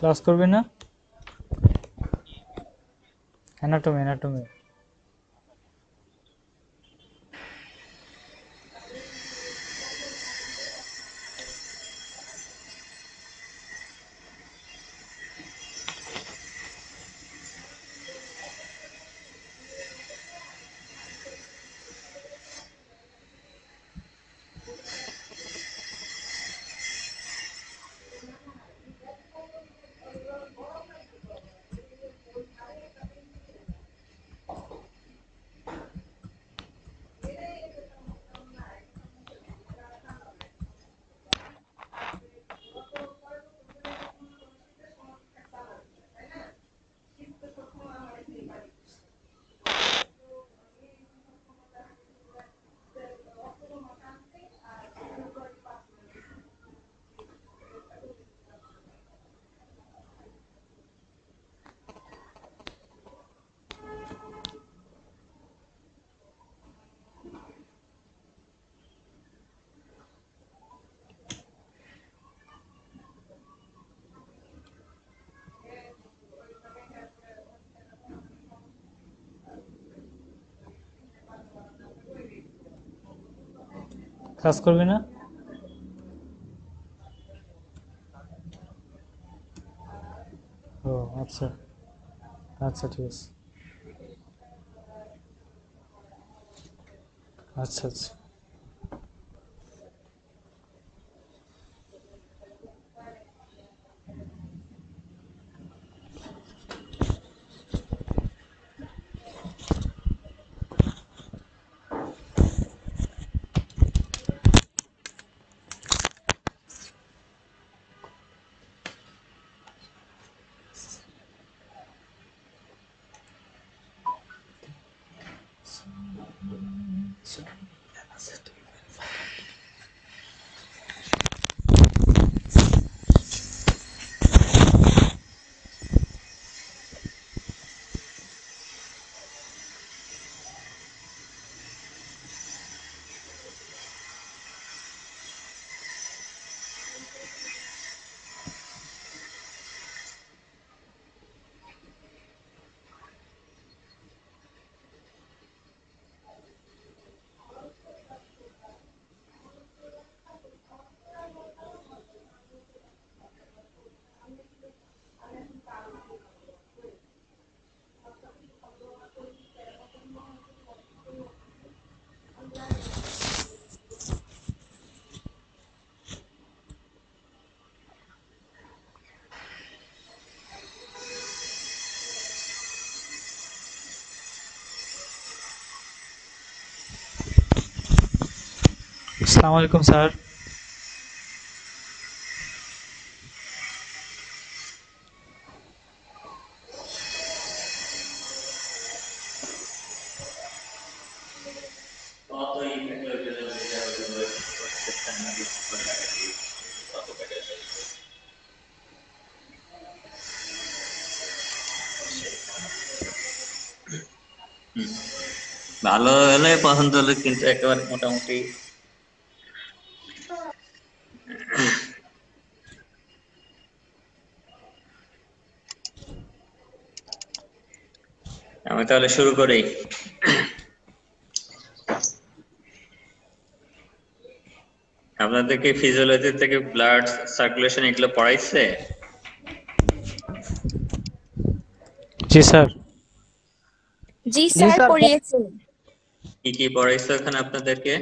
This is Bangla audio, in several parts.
ক্লাস করবি না? অ্যানাটমি। ক্লাস করবি না? ও আচ্ছা আচ্ছা, ঠিক আছে। আচ্ছা আচ্ছা। আসসালামু আলাইকুম স্যার। ভালো হলে পছন্দ হলে, কিন্তু একেবারে মোটামুটি আমি তাহলে শুরু করি। আপনাদেরকে ফিজিওলজি থেকে ব্লাড সার্কুলেশন এগুলো পড়াইছে? জি স্যার। জি স্যার, পড়িয়েছেন। কি কি পড়াইছে ওখানে আপনাদেরকে?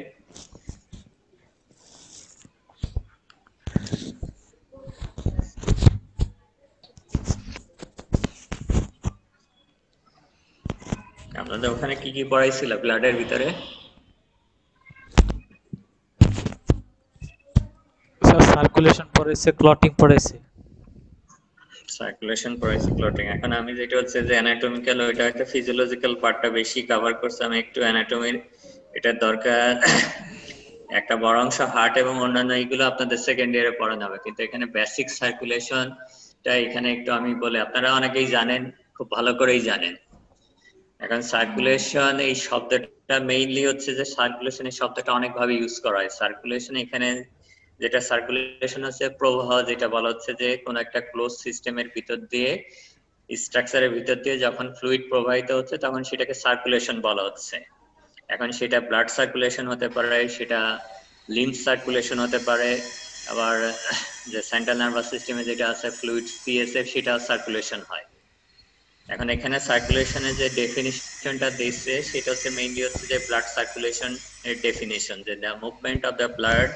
আপনাদের ওখানে কি কি পড়াইছিল ব্লাডের ভিতরে? স্যার সার্কুলেশন পড়েছে, ক্লটিং পড়েছে। সার্কুলেশন পড়াইছে, ক্লটিং। এখন আমি যেটা হচ্ছে যে অ্যানাটমিক্যাল, ওইটা একটা ফিজিওলজিক্যাল পার্টটা বেশি কভার করছে, আমি একটু অ্যানাটমির এটার দরকার। একটা বড় অংশ হার্ট এবং অন্যান্য এইগুলো আপনাদের সেকেন্ড ইয়ারে পড়ানো হবে, কিন্তু এখানে বেসিক সার্কুলেশনটা এখানে একটু আমি বলে, আপনারা অনেকেই জানেন, খুব ভালো করেই জানেন। এখন সার্কুলেশন এই শব্দটা মেইনলি হচ্ছে যে সার্কুলেশন এই শব্দটা অনেকভাবে ইউজ করা হয়। সার্কুলেশন এখানে যেটা সার্কুলেশন হচ্ছে প্রবাহ, যেটা বলা হচ্ছে যে কোন একটা ক্লোজ সিস্টেমের ভিতর দিয়ে, স্ট্রাকচারের ভিতর দিয়ে যখন ফ্লুইড প্রবাহিত হচ্ছে তখন সেটাকে সার্কুলেশন বলা হচ্ছে। এখন সেটা ব্লাড সার্কুলেশন হতে পারে, সেটা লিম্ফ সার্কুলেশন হতে পারে, আবার যে সেন্ট্রাল নার্ভাস সিস্টেমে যেটা আছে ফ্লুইড সিএসএফ, সেটা সার্কুলেশন হয়। এখন এখানে সার্কুলেশনের যে ডেফিনিশনটা দিচ্ছে সেটা হচ্ছে মেইনলি হচ্ছে যে ব্লাড সার্কুলেশন এর ডেফিনিশন, যে the movement of the blood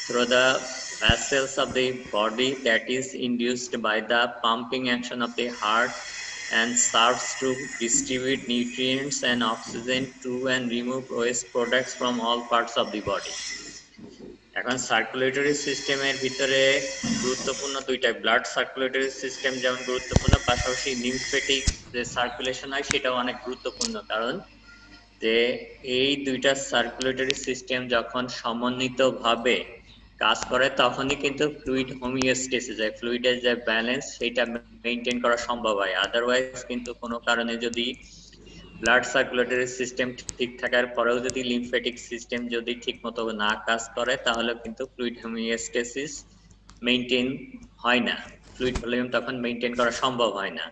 through the vessels of the body that is induced by the pumping action of the heart and serves to distribute nutrients and oxygen to and remove waste products from all parts of the body. এখন সার্কুলেটরি সিস্টেমের ভিতরে গুরুত্বপূর্ণ দুইটা, ব্লাড সার্কুলেটরি সিস্টেম যেমন গুরুত্বপূর্ণ, পাশাপাশি লিম্ফেটিক যে সার্কুলেশন হয় সেটাও অনেক গুরুত্বপূর্ণ। কারণ যে এই দুইটা সার্কুলেটরি সিস্টেম যখন সমন্বিতভাবে কাজ করে তখনই কিন্তু ফ্লুইড হোমিওস্টেসিস, ফ্লুইডের যে ব্যালেন্স সেটা মেইনটেইন করা সম্ভব হয়। আদারওয়াইজ কিন্তু কোনো কারণে যদি ব্লাড সার্কুলেটরি সিস্টেম ঠিক থাকার পরেও যদি লিম্ফেটিক সিস্টেম যদি ঠিকমতো না কাজ করে তাহলে কিন্তু ফ্লুইড হোমিওস্টেসিস মেইনটেইন হয় না, ফ্লুইড ভলিউম তখন মেইনটেইন করা সম্ভব হয় না।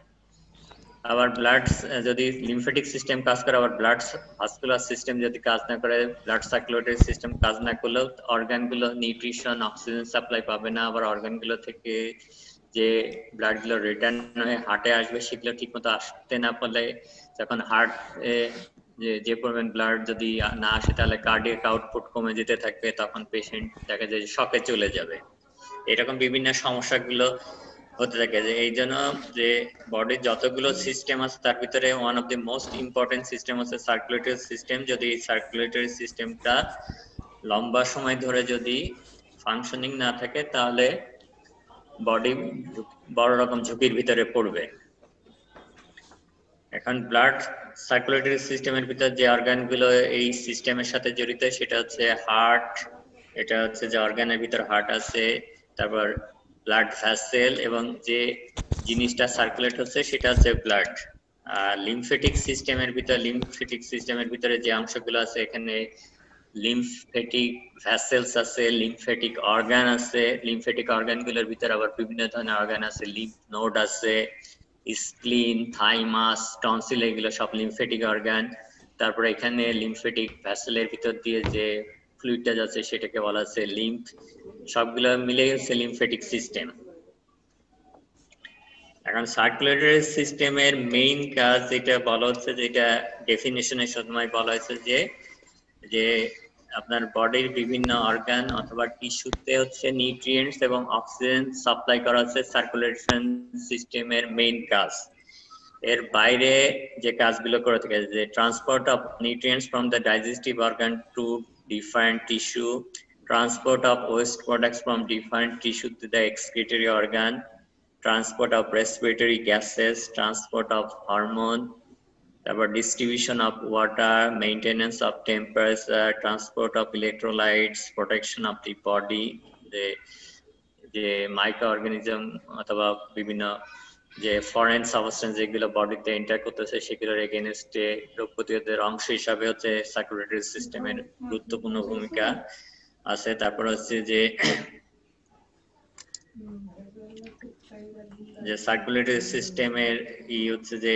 আবার ব্লাড যদি লিম্ফেটিক সিস্টেম কাজ করে, আবার ব্লাড ভাস্কুলার সিস্টেম যদি কাজ না করে, ব্লাড সার্কুলেটরি সিস্টেম কাজ না করলেও অর্গানগুলো নিউট্রিশন অক্সিজেন সাপ্লাই পাবে না। আবার অর্গানগুলো থেকে যে ব্লাড গুলো রিটার্ন হয়ে হার্টে আসবে সেগুলো ঠিকমতো আসতে না পারলে, যখন হার্ট যে পরিমাণ ব্লাড যদি না আসে তাহলে কার্ডিয়াক আউটপুট কমে যেতে থাকবে, তখন পেশেন্ট দেখা যায় শকে চলে যাবে। এরকম বিভিন্ন সমস্যাগুলো হতে থাকে। যে এই জন্য যে বডির যতগুলো সিস্টেম আছে তার ভিতরে one of the most important system হচ্ছে সার্কুলেটরি সিস্টেম। যদি এই সার্কুলেটরি সিস্টেমটা লম্বা সময় ধরে যদি ফাংশনিং না থাকে তাহলে বডি বড় রকম ঝুঁকির ভিতরে পড়বে। এখন ব্লাড সার্কুলেটরি সিস্টেমের ভিতর যে অর্গানগুলো এই সিস্টেমের সাথে জড়িত সেটা হচ্ছে হার্ট, এটা হচ্ছে যে অর্গানের ভিতর হার্ট আছে, তারপর ব্লাড ভেসেল, এবং যে জিনিসটা সার্কুলেট হচ্ছে সেটা হচ্ছে ব্লাড। আর লিম্ফেটিক সিস্টেমের ভিতরে যে অংশগুলো আছে, এখানে লিম্ফেটিক ভেসেলস আছে, লিম্ফেটিক অর্গান আছে। লিম্ফেটিক অর্গানগুলোর ভিতরে আবার বিভিন্ন ধরনের অর্গান আছে, লিম্ফ নোড আছে, স্প্লিন, থাইমাস, টনসিল, এগুলো সব লিম্ফেটিক অর্গান। তারপরে এখানে লিম্ফেটিক ভেসেলের ভিতর দিয়ে যে ফ্লুইডটা যাচ্ছে সেটাকে বলা হচ্ছে লিম্ফ। সবগুলো মিলেই হচ্ছে লিম্ফেটিক সিস্টেম। এখন সার্কুলেটরি সিস্টেমের মেইন কাজ যেটা বলা হচ্ছে, যেটা ডেফিনিশনের সময় বলা হয়েছে যে আপনার বডির বিভিন্ন অর্গান অথবা টিস্যুতে হচ্ছে নিউট্রিয়েন্টস এবং অক্সিজেন সাপ্লাই করা হচ্ছে সার্কুলেশন সিস্টেমের মেইন কাজ। এর বাইরে যে কাজগুলো করে থাকে, যে transport of nutrients from the digestive organ to different tissue, transport of waste products from different tissue to the excretory organ, transport of respiratory gases, transport of hormone, তারপর distribution of water, maintenance of temperature, transport of electrolytes, protection of the body, যে মাইক্রো অর্গানিজম অথবা বিভিন্ন যে ফরেন সাবস্টেন্স যেগুলো বডিতে এন্টার করতেছে সেগুলোর এগেইনস্টে রোগ প্রতিরোধের অংশ হিসাবে হচ্ছে সার্কুলেটরি সিস্টেমের গুরুত্বপূর্ণ ভূমিকা আছে। তারপর হচ্ছে যে সার্কুলেটরি সিস্টেমের হচ্ছে যে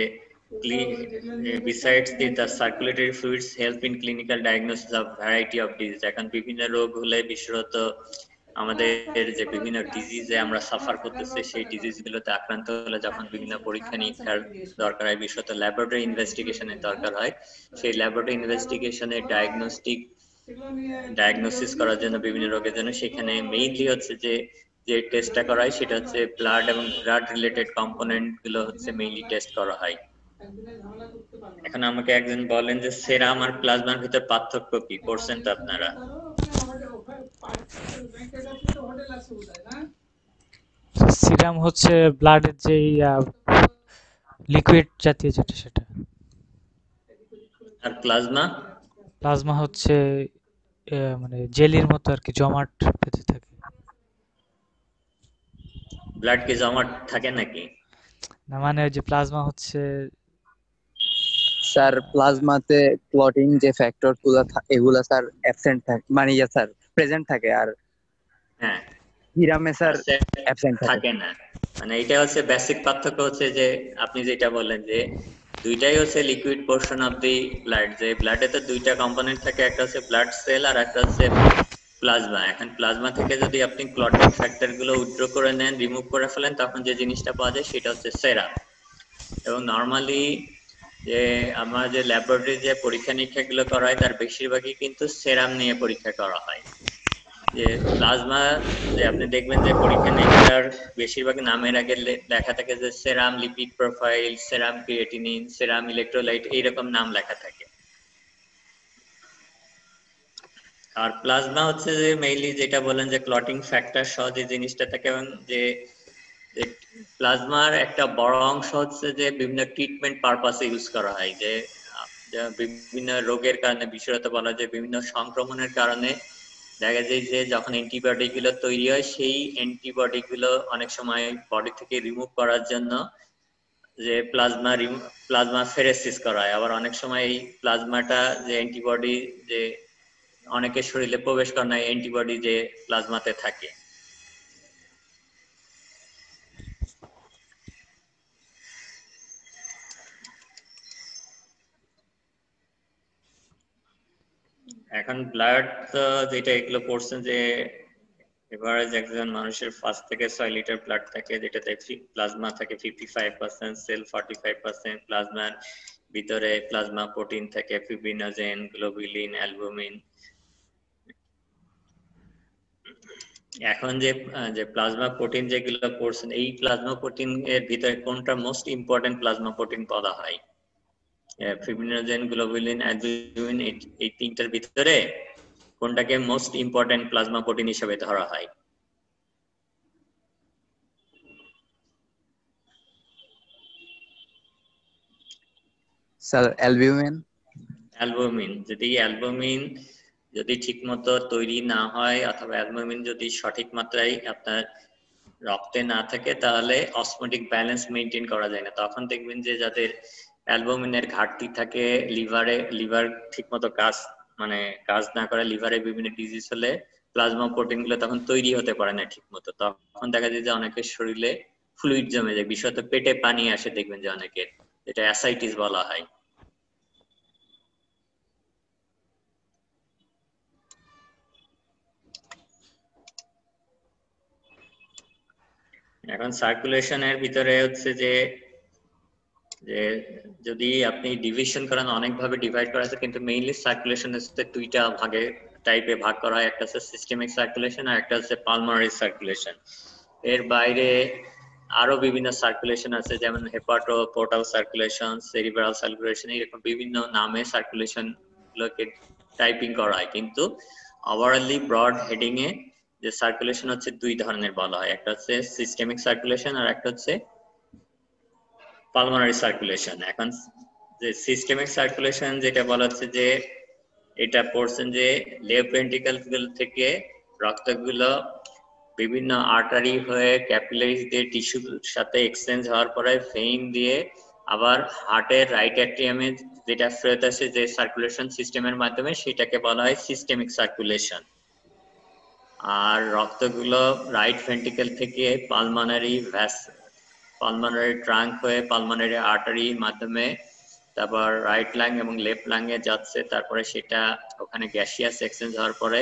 besides the circulatory fluids help in clinical diagnosis of variety of disease। এখন বিভিন্ন রোগ হলে, বিশেষত আমাদের যে বিভিন্ন ডিজিজে আমরা সাফার করতেছি সেই ডিজিজগুলোতে আক্রান্ত হলে যখন বিভিন্ন পরীক্ষা নিরীক্ষার দরকার হয়, বিশেষত ল্যাবরেটরি ইনভেস্টিগেশনের দরকার হয়, সেই ল্যাবরেটরি ইনভেস্টিগেশনের ডায়াগনোসিস করার জন্য বিভিন্ন রোগের জন্য সেখানে মেইনলি হচ্ছে যে টেস্টটা করা হয় সেটা হচ্ছে ব্লাড এবং ব্লাড রিলেটেড কম্পোনেন্ট গুলো হচ্ছে মেইনলি টেস্ট করা হয়। এখন আমাকে একজন বলেন যে সেরাম আর প্লাজমার ভিতর পার্থক্য কি, করছেন তো আপনারা? সিরাম হচ্ছে ব্লাডের যে লিকুইড জাতীয় যেটা সেটা, আর প্লাজমা? প্লাজমা হচ্ছে মানে জেলির মতো আর কি, জমাট পেতে থাকে। ব্লাড কি জমাট থাকে নাকি? না, মানে যে প্লাজমা হচ্ছে স্যার প্লাজমাতে ক্লটিং যে ফ্যাক্টর গুলো এগুলা স্যার অ্যাবসেন্ট থাকে, মানে স্যার প্রেজেন্ট থাকে। আর হ্যাঁ, সিরামে স্যার সেট অ্যাবসেন্ট থাকে। থাকে না। মানে এটা হচ্ছে বেসিক পার্থক্য হচ্ছে যে আপনি যেটা বললেন যে দুইটাই হচ্ছে liquid portion of the blood, যে ব্লাডে তো দুইটা কম্পোনেন্ট থাকে, একটা হচ্ছে ব্লাড সেল আর একটা হচ্ছে প্লাজমা। এখন প্লাজমা থেকে যদি আপনি ক্লটিং ফ্যাক্টর গুলো উইথড্র করে নেন, রিমুভ করে ফেলেন, তখন যে জিনিসটা পাওয়া যায় সেটা হচ্ছে সেরাম। এবং নর্মালি যে আমার যে ল্যাবরেটরি যে পরীক্ষা নিরীক্ষা গুলো করা হয় তার বেশিরভাগই কিন্তু সেরাম নিয়ে পরীক্ষা করা হয়। যে প্লাজমা যে আপনি দেখবেন যে পরীক্ষা নিরীক্ষার বেশিরভাগ নামের আগে লেখা থাকে যে সেরাম লিপিড প্রোফাইল, সেরাম ক্রিয়েটিনিন, সেরাম ইলেকট্রোলাইট, এইরকম নাম লেখা থাকে। আর প্লাজমা হচ্ছে যে মেইনলি যেটা বলেন যে ক্লটিং ফ্যাক্টর সহ যে জিনিসটা থাকে, এবং যে প্লাজমার একটা বড় অংশ হচ্ছে যে বিভিন্ন ট্রিটমেন্ট পারপাসে ইউজ করা হয়। যে বিভিন্ন রোগের কারণে, বিশেষত বলা যায় বিভিন্ন সংক্রমণের কারণে দেখা যায় যে যখন অ্যান্টিবায়োটিক গুলো তৈরি হয়, সেই অ্যান্টিবডি গুলো অনেক সময় বডি থেকে রিমুভ করার জন্য যে প্লাজমা ফেরেসিস করা হয়। আবার অনেক সময় এই প্লাজমাটা যে অ্যান্টিবডি যে অনেকের শরীরে প্রবেশ করে না, অ্যান্টিবডি যে প্লাজমাতে থাকে। এখন ব্লাড যেটা এগুলো পড়ছেন যে এভারেজ একজন মানুষের 5 থেকে 6 লিটার ব্লাড থাকে, যেটাতে প্লাজমা থাকে 55%, সেল 45%। প্লাজমার ভিতরে প্লাজমা প্রোটিন থাকে, ফিব্রিনোজেন, গ্লোবুলিন, অ্যালবুমিন। এখন যে যে প্লাজমা প্রোটিন যেগুলো পড়ছেন, এই প্লাজমা প্রোটিন এর ভিতরে কোনটা মোস্ট ইম্পর্টেন্ট প্লাজমা প্রোটিন বলা হয়? ফিব্রিনোজেন, গ্লোবুলিন, অ্যালবুমিন, এই তিনটার ভিতরে কোনটাকে মোস্ট ইম্পর্টেন্ট প্লাজমা প্রোটিন হিসেবে ধরা হয়? Sir albumin. অ্যালবুমিন। যদি ঠিকমতো তৈরি না হয় অথবা অ্যালবুমিন যদি সঠিক মাত্রায় আপনার রক্তে না থাকে, তাহলে অসমোটিক ব্যালেন্স মেনটেন করা যায় না। তখন দেখবেন যে যাদের অ্যালবুমিনের ঘাটতি থাকে, লিভার ঠিকমতো কাজ না করে, লিভারে বিভিন্ন ডিজিজ হলে প্লাজমা প্রোটিন গুলো তখন তৈরি হতে পারে না ঠিকমতো। তখন দেখা যায় যে অনেকের শরীরে ফ্লুইড জমে যায়, বিশেষত পেটে পানি আসে, দেখবেন যে অনেকের, যেটা অ্যাসাইটিস বলা হয়। এখন সার্কুলেশনের ভিতরে হচ্ছে যে যে যদি আপনি ডিভিশন করেন, অনেকভাবে ডিভাইড করা আছে, কিন্তু মেইনলি সার্কুলেশন হচ্ছে দুইটা টাইপে ভাগ করা হয়। একটা হচ্ছে সিস্টেমিক সার্কুলেশন আর একটা হচ্ছে পালমোনারি সার্কুলেশন। এর বাইরে আরো বিভিন্ন সার্কুলেশন আছে, যেমন hepato portal circulation, cerebral circulation, এরকম বিভিন্ন নামে সার্কুলেশন গুলোকে টাইপিং করা হয়। কিন্তু ওভারঅলি ব্রড হেডিং এ যে সার্কুলেশন হচ্ছে দুই ধরনের বলা হয়, একটা হচ্ছে সিস্টেমিক সার্কুলেশন আর একটা হচ্ছে পালমোনারি সার্কুলেশন। এখন যে সিস্টেমিক সার্কুলেশন যেটা বলা হচ্ছে যে এটা পড়ছেন যে লেফট ভেন্ট্রিকল থেকে রক্তগুলো বিভিন্ন আর্টারি হয়ে ক্যাপিলারিজ দিয়ে টিস্যুর সাথে এক্সচেঞ্জ হওয়ার পরে ভেইন দিয়ে আবার হার্টের রাইট অ্যাট্রিয়ামে যেটা ফেরত আসে যে সার্কুলেশন সিস্টেমের মাধ্যমে, সেটাকে বলা হয় সিস্টেমিক সার্কুলেশন। আর রক্তগুলো রাইট ভেন্ট্রিকল থেকে পালমোনারি ট্রাঙ্ক হয়ে পালমোনারি আর্টারির মাধ্যমে তারপর রাইট লাং এবং লেফট লাংয়ে যাচ্ছে, তারপরে সেটা ওখানে গ্যাসিয়াস এক্সচেঞ্জ হওয়ার পরে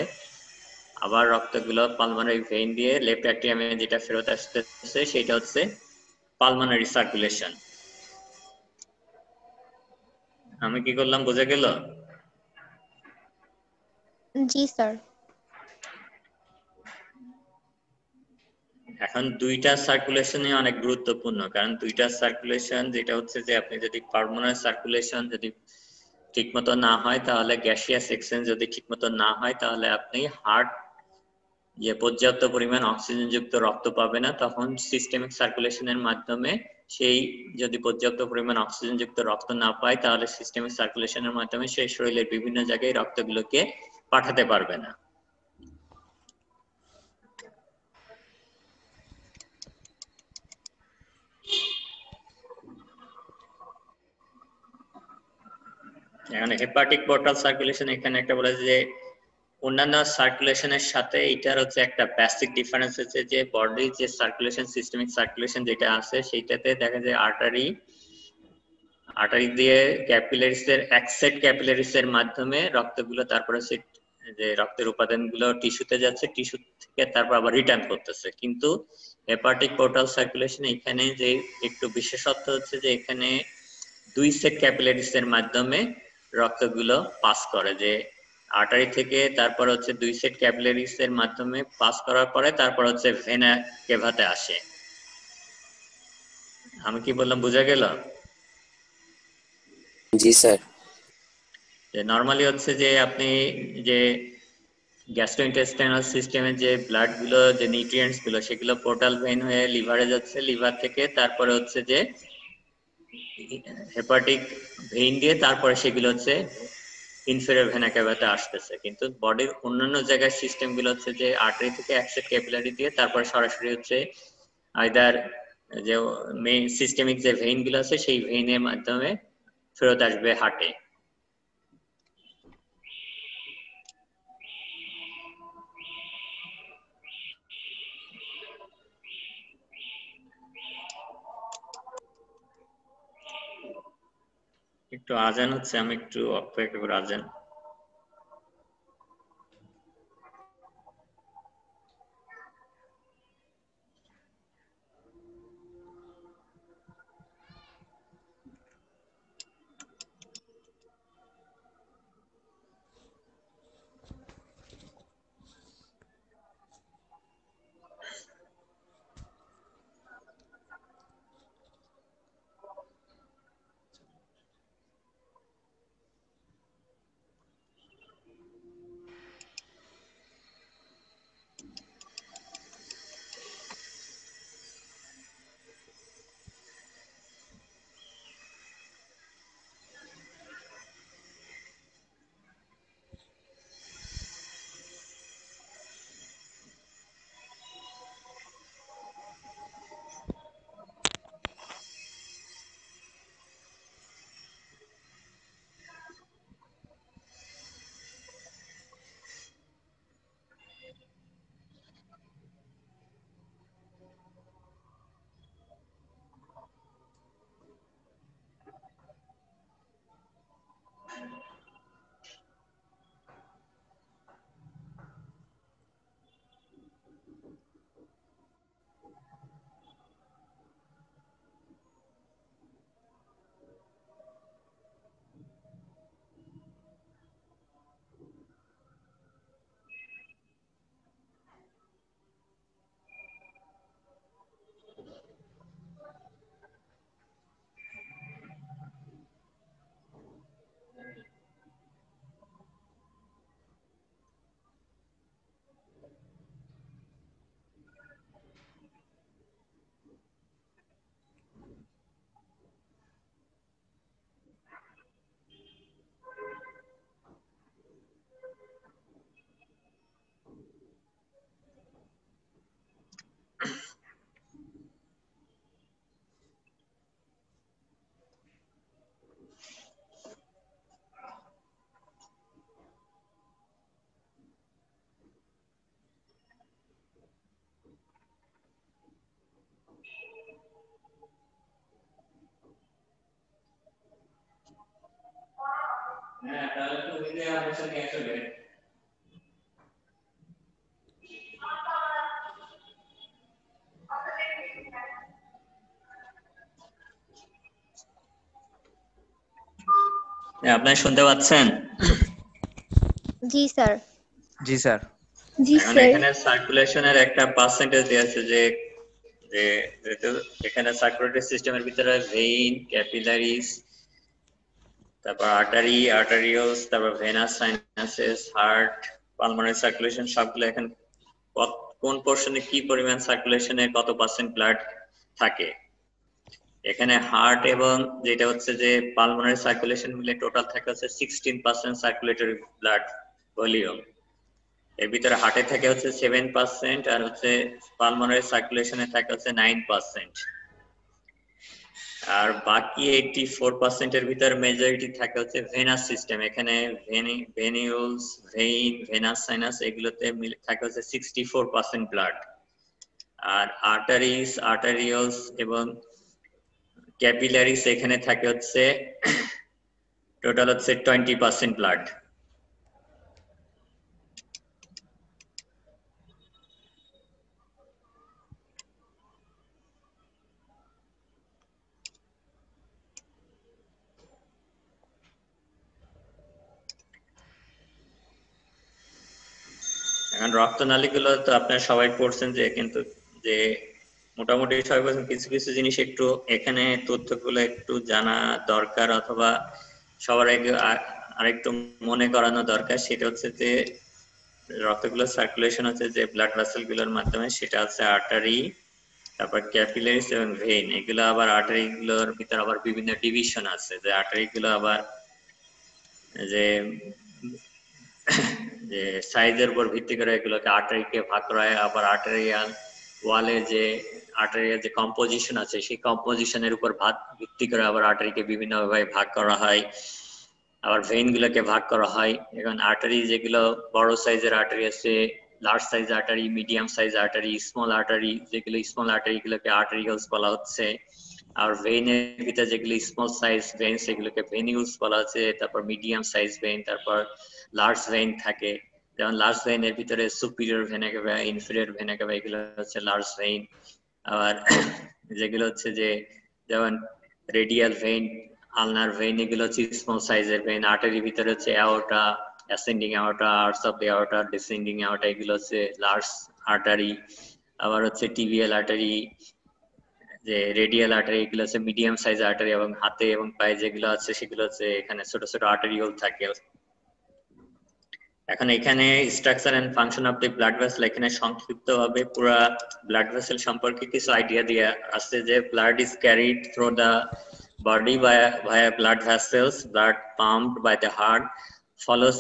আবার রক্তগুলো পালমোনারি ভেইন দিয়ে লেফট অ্যাট্রিয়ামে যেটা ফেরত আসতেছে, সেটা হচ্ছে পালমোনারি সার্কুলেশন। আমি কি করলাম, বোঝা গেল? জি স্যার। এখন দুইটা সার্কুলেশনই অনেক গুরুত্বপূর্ণ, কারণ দুইটা সার্কুলেশন যেটা হচ্ছে যে আপনি যদি পালমোনারি সার্কুলেশন যদি ঠিকমতো না হয়, তাহলে গ্যাসিয়াস এক্সচেঞ্জ যদি ঠিকমতো না হয়, তাহলে আপনি হার্ট পর্যাপ্ত পরিমাণ অক্সিজেন যুক্ত রক্ত পাবে না। তখন সিস্টেমিক সার্কুলেশনের মাধ্যমে সেই যদি পর্যাপ্ত পরিমাণ অক্সিজেন যুক্ত রক্ত না পায়, তাহলে সিস্টেমিক সার্কুলেশনের মাধ্যমে সেই শরীরের বিভিন্ন জায়গায় রক্তগুলোকে পাঠাতে পারবে না। এখন হেপাটিক পোর্টাল সার্কুলেশন, এখানে একটা বলে যে অন্যান্য সার্কুলেশনের সাথে এটার হচ্ছে একটা বেসিক ডিফারেন্স হচ্ছে যে বডির যে সার্কুলেশন, সিস্টেমিক সার্কুলেশন যেটা আছে সেইটাতে দেখা যায় আর্টারি দিয়ে ক্যাপিলারিস এর এক সেট ক্যাপিলারিস এর মাধ্যমে রক্তগুলো তারপরে যে রক্তের উপাদানগুলো টিস্যুতে যাচ্ছে, টিস্যু থেকে তারপর আবার রিটার্ন করতেছে। কিন্তু হেপাটিক পোর্টাল সার্কুলেশন এখানে যে একটু বিশেষত্ব হচ্ছে যে এখানে দুই সেট ক্যাপিলারিস এর মাধ্যমে রক্তগুলো পাস করে, যে আর্টারি থেকে তারপর হচ্ছে দুই সেট ক্যাপিলারিস এর মাধ্যমে পাস করার পরে তারপর হচ্ছে ভেনা কেভাতে আসে। আমি কি বললাম বোঝা গেল? জি স্যার। যে নরমালি হচ্ছে যে আপনি যে গ্যাস্ট্রোইন্টেস্টাইনাল সিস্টেমের যে ব্লাড গুলো, যে নিউট্রিয়েন্টস গুলো, সেগুলো পোর্টাল ভেইন হয়ে লিভারে যাচ্ছে, লিভার থেকে তারপরে হচ্ছে যে হেপাটিক ভেইন দিয়ে তারপরে সেগুলো হচ্ছে ইনফেরিয়র ভেনা ক্যাভাতে আসতেছে। কিন্তু বডির অন্যান্য জায়গায় সিস্টেম গুলো হচ্ছে যে আর্টারি থেকে অ্যাক্সেট ক্যাপিলারি দিয়ে তারপর সরাসরি হচ্ছে আইদার যে মেইন সিস্টেমিক যে ভেইন গুলো আছে সেই ভেইনের মাধ্যমে ফেরত আসবে হার্টে। একটু আজান হচ্ছে, আমি একটু অপেক্ষা করে আজান। হ্যাঁ, তাহলে তুমি যে আমার সাথে আসবে। আপনারা শুনতে পাচ্ছেন? জি স্যার। জি স্যার। জি এখন স্যার। এখানে সার্কুলেশনের একটা পার্সেন্টেজ দেওয়া আছে যে যে এখানে সার্কুলেটরি সিস্টেমের ভিতরে ভেইন, ক্যাপিলারিস, তারপর আর্টারিওলস, তারপর ভেনাস, সাইনাসেস, হার্ট, পালমোনারি সার্কুলেশন সবগুলো এখন কোন পোরশনে কি পরিমাণ সার্কুলেশনে কত পার্সেন্ট ব্লাড থাকে। এখানে হার্ট এবং যেটা হচ্ছে যে পালমোনারি সার্কুলেশন মিলে টোটাল থাকে হচ্ছে 16% সার্কুলেটরি ব্লাড ভলিউম। এর ভিতরে হার্টে থাকে হচ্ছে 7% আর হচ্ছে পালমোনারি সার্কুলেশনে থাকে হচ্ছে 9%। আর বাকি 84% এর ভিতর মেজরিটি থাকে হচ্ছে ভেনাস সিস্টেম। এখানে ভেনিউলস, ভেইন, ভেনাস সাইনাস এগুলোতে থাকে হচ্ছে 64% ব্লাড। আর আর্টারিস, আর্টারিওলস এবং ক্যাপিলারিস এখানে থাকে হচ্ছে টোটাল হচ্ছে 20% ব্লাড। এখন রক্তনালীগুলো তো আপনারা সবাই পড়ছেন, যে কিন্তু যে মোটামুটি সবাই বলছেন কিছু কিছু জিনিস একটু এখানে তথ্যগুলো একটু জানা দরকার, অথবা সবার আগে আরেকটু মনে করানো দরকার। সেটা হচ্ছে যে রক্তগুলো সার্কুলেশন হচ্ছে যে ব্লাড ভেসেল গুলোর মাধ্যমে, সেটা হচ্ছে আর্টারি, তারপর ক্যাপিলারিস এবং ভেইন। এগুলো আবার আর্টারি গুলোর ভিতর আবার বিভিন্ন ডিভিশন আছে, যে আর্টারি গুলো আবার যে যে সাইজের উপর ভিত্তি করে এগুলোকে আর্টারিকে ভাগ করা হয়। আবার আর্টারিয়াল ওয়ালে যে আর্টারিয়াল যে কম্পোজিশন আছে, সেই কম্পোজিশনের উপর ভিত্তি করে আবার আর্টারিকে বিভিন্ন ভাবে ভাগ করা হয়। আবার ভেইন গুলোকে ভাগ করা হয়। এখন আর্টারি যেগুলো বড় সাইজের আর্টারি আছে, large size artery, medium size artery, small artery, যেগুলো স্মল আর্টারি গুলোকে আর্টারিওলস বলা হচ্ছে। আর ভেইনের ভিতরে যেগুলো স্মল সাইজ ভেইন সেগুলোকে ভেনিউলস বলা হচ্ছে। তারপর মিডিয়াম সাইজ ভেইন, তারপর লার্জ ভেইন থাকে। যেমন লার্জ ভেইনের ভিতরে সুপিরিয়র ভেনা ক্যাভা, ইনফেরিয়র ভেনা ক্যাভা, এগুলো হচ্ছে লার্জ ভেইন। আবার যেগুলো হচ্ছে যে যেমন রেডিয়াল ভেইন, আলনার ভেইন, এগুলো হচ্ছে স্মল সাইজের ভেইন। আর্টারির ভিতরে হচ্ছে aorta, ascending aorta, arts of the aorta, descending aorta, এগুলো হচ্ছে লার্জ আর্টারি। আবার হচ্ছে টিবিয়াল আর্টারি, যে রেডিয়াল আর্টারি, এগুলো হচ্ছে মিডিয়াম সাইজ আর্টারি। এবং হাতে এবং পায়ে যেগুলো আছে সেগুলো হচ্ছে এখানে ছোট ছোট আর্টারিওল থাকে। এখন এখানে structure and function of the blood vessel, এখানে সংক্ষিপ্ত ভাবে পুরো ব্লাড ভেসেল সম্পর্কে কিছু আইডিয়া দেয়া আছে। যে blood is carried through the body via blood vessels. Blood pumped by the heart follows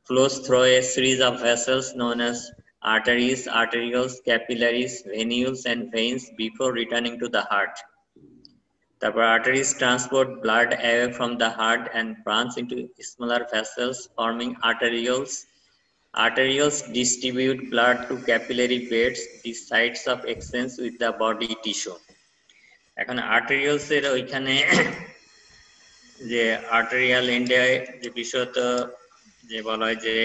flows through a series of vessels known as arteries, arterioles, capillaries, venules and veins before returning to the heart. The arteries transport blood away from the heart and branch into smaller vessels forming arterioles. Arterioles distribute blood to capillary beds, the sites of exchange with the body tissue. এখন আর্টেরিয়ালস এর ওইখানে যে আর্টেরিয়াল এন্ডে যে বিশেষত যে বলা হয় যে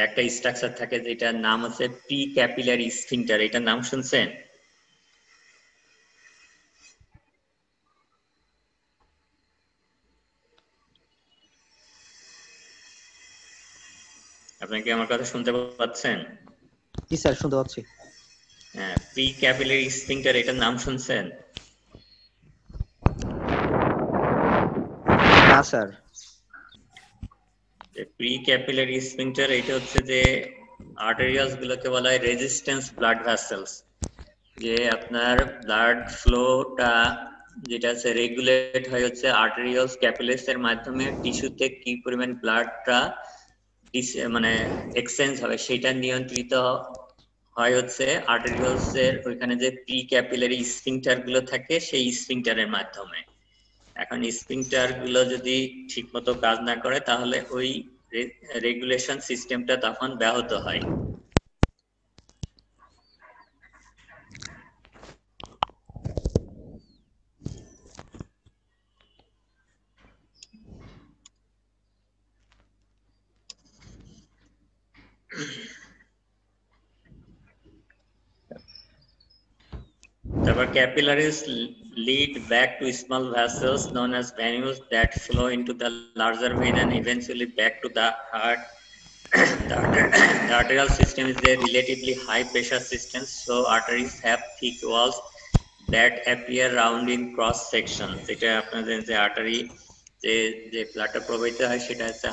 একটা স্ট্রাকচার থাকে, যেটার নাম হচ্ছে প্রি ক্যাপিলারি স্ফিংটার। এটার নাম শুনছেন? আপনি কি আমার কথা শুনতে পাচ্ছেন? জি স্যার, শুনতে পাচ্ছি। হ্যাঁ, প্রি ক্যাপিলারি স্ফিংটার, এটার নাম শুনছেন? না স্যার। প্রি ক্যাপিলারি স্ফিংটার এটা হচ্ছে যে আর্টেরিয়ালস গুলোকে বলা হয় রেজিস্ট্যান্স ব্লাড ভেসেলস। যে আপনার ব্লাড ফ্লোটা যেটা আছে রেগুলেট হয় হচ্ছে আর্টেরিয়ালস ক্যাপিলারিস এর মাধ্যমে টিস্যুতে কি পরিমাণ ব্লাডটা মানে এক্সচেঞ্জ হবে সেটা নিয়ন্ত্রিত হয় হচ্ছে আর্টেরিয়ালস এর ওইখানে যে প্রি ক্যাপিলারি স্ফিংটার গুলো থাকে সেই স্ফিংটারের মাধ্যমে। এখন স্ফিংটার গুলো যদি ঠিকমতো কাজ না করে তাহলে ওই রেগুলেশন সিস্টেমটা তখন ব্যাহত হয়। The capillaries lead back to small vessels known as venules that flow into the larger vein and eventually back to the heart. The arterial system is a relatively high pressure system, so arteries have thick walls that appear round in cross section. যেটা আপনাদের যে আর্টারি যে ব্লাডটা প্রবাহিত হয় সেটা হচ্ছে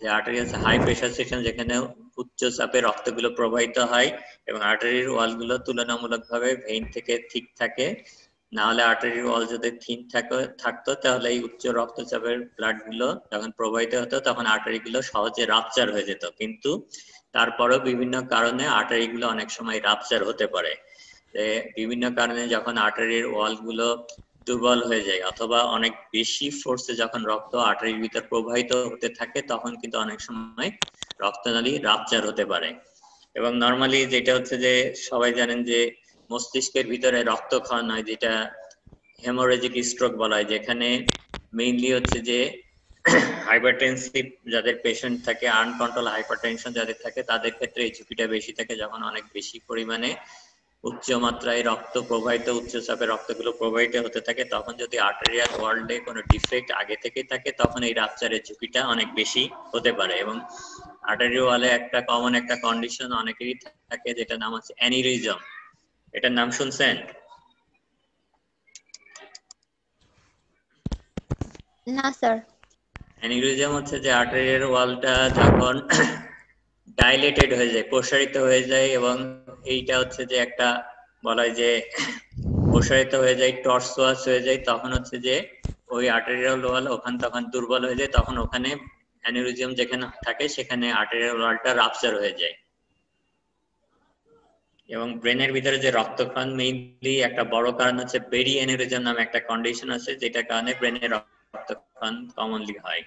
যে আর্টারি আছে হাই প্রেসার সিস্টেম, যেখানে উচ্চ চাপে রক্তগুলো প্রবাহিত হয় এবং আর্টারির ওয়ালগুলো তুলনামূলকভাবে ভেইন থেকে ঠিক থাকে। না হলে আর্টারির ওয়াল যদি থিন থাকতো তাহলে এই উচ্চ রক্তচাপের ব্লাড গুলো যখন প্রবাহিত হতো তখন আর্টারি গুলো সহজে রাপচার হয়ে যেত। কিন্তু তারপরেও বিভিন্ন কারণে আর্টারি গুলো অনেক সময় রাপচার হতে পারে। যে বিভিন্ন কারণে যখন আর্টারির ওয়াল গুলো দুর্বল হয়ে যায় অথবা অনেক বেশি ফোর্সে যখন রক্ত আর্টারির ভিতর প্রবাহিত হতে থাকে তখন কিন্তু অনেক সময় রক্তনালী রাপচার হতে পারে। এবং নরমালি যেটা হচ্ছে যে সবাই জানেন যে মস্তিষ্কের ভিতরে রক্তক্ষরণ হয়, যেটা হেমোরেজিক স্ট্রোক বলা হয়, যেখানে মেইনলি হচ্ছে যে হাইপারটেনসিভ যাদের পেশেন্ট থাকে, আনকন্ট্রোল হাইপারটেনশন যাদের থাকে তাদের ক্ষেত্রে এই ঝুঁকিটা বেশি থাকে। যখন অনেক বেশি পরিমাণে উচ্চ মাত্রায় রক্ত প্রবাহিত, উচ্চ চাপে রক্তগুলো প্রবাহিত হতে থাকে, তখন যদি আর্টেরিয়াল ওয়ালে কোনো ডিফেক্ট আগে থেকে থাকে তখন এই রাপচারের ঝুঁকিটা অনেক বেশি হতে পারে। এবং আর্টারি ওয়ালে একটা কমন একটা কন্ডিশন অনেকেরই থাকে যেটা নাম হচ্ছে অ্যানিউরিজম। এটার নাম শুনছেন? না স্যার। অ্যানিউরিজম হচ্ছে যে আর্টারিয়াল ওয়ালটা যখন ডাইলেটেড হয়ে যায়, প্রসারিত হয়ে যায়, এবং এইটা হচ্ছে যে একটা বলা হয় যে প্রসারিত হয়ে যায়, টর্সোয়াস হয়ে যায়, তখন হচ্ছে যে ওই আর্টারিয়াল ওয়াল ওখান তখন দুর্বল হয়ে যায়, তখন ওখানে অ্যানিউরিজম যেখানে থাকে সেখানে আর্টারিয়াল ওয়ালটা রাপচার হয়ে যায়। এবং ব্রেনের ভিতরে যে রক্তক্ষরণ মেইনলি একটা বড় কারণ হচ্ছে বেরি অ্যানিউরিজম নামে একটা কন্ডিশন আছে, যেটা কারণে ব্রেনের রক্তক্ষরণ কমনলি হয়।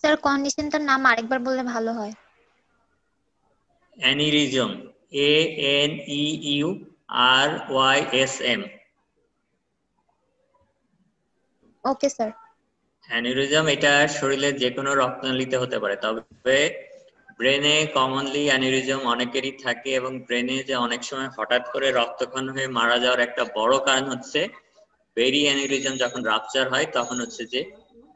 স্যার কন্ডিশনটার নাম আরেকবার বললে ভালো হয়। Aneurysm, ANEURYSM। Okay sir. Aneurysm এটা শরীরের যে কোনো রক্তনালীতে হতে পারে, তবে ব্রেনে কমনলি অ্যানিউরিজম অনেকেরই থাকে। এবং ব্রেনে যে অনেক সময় হঠাৎ করে রক্তক্ষরণ হয়ে মারা যাওয়ার একটা বড় কারণ হচ্ছে বেরি অ্যানিউরিজম যখন রাপচার হয় তখন হচ্ছে যে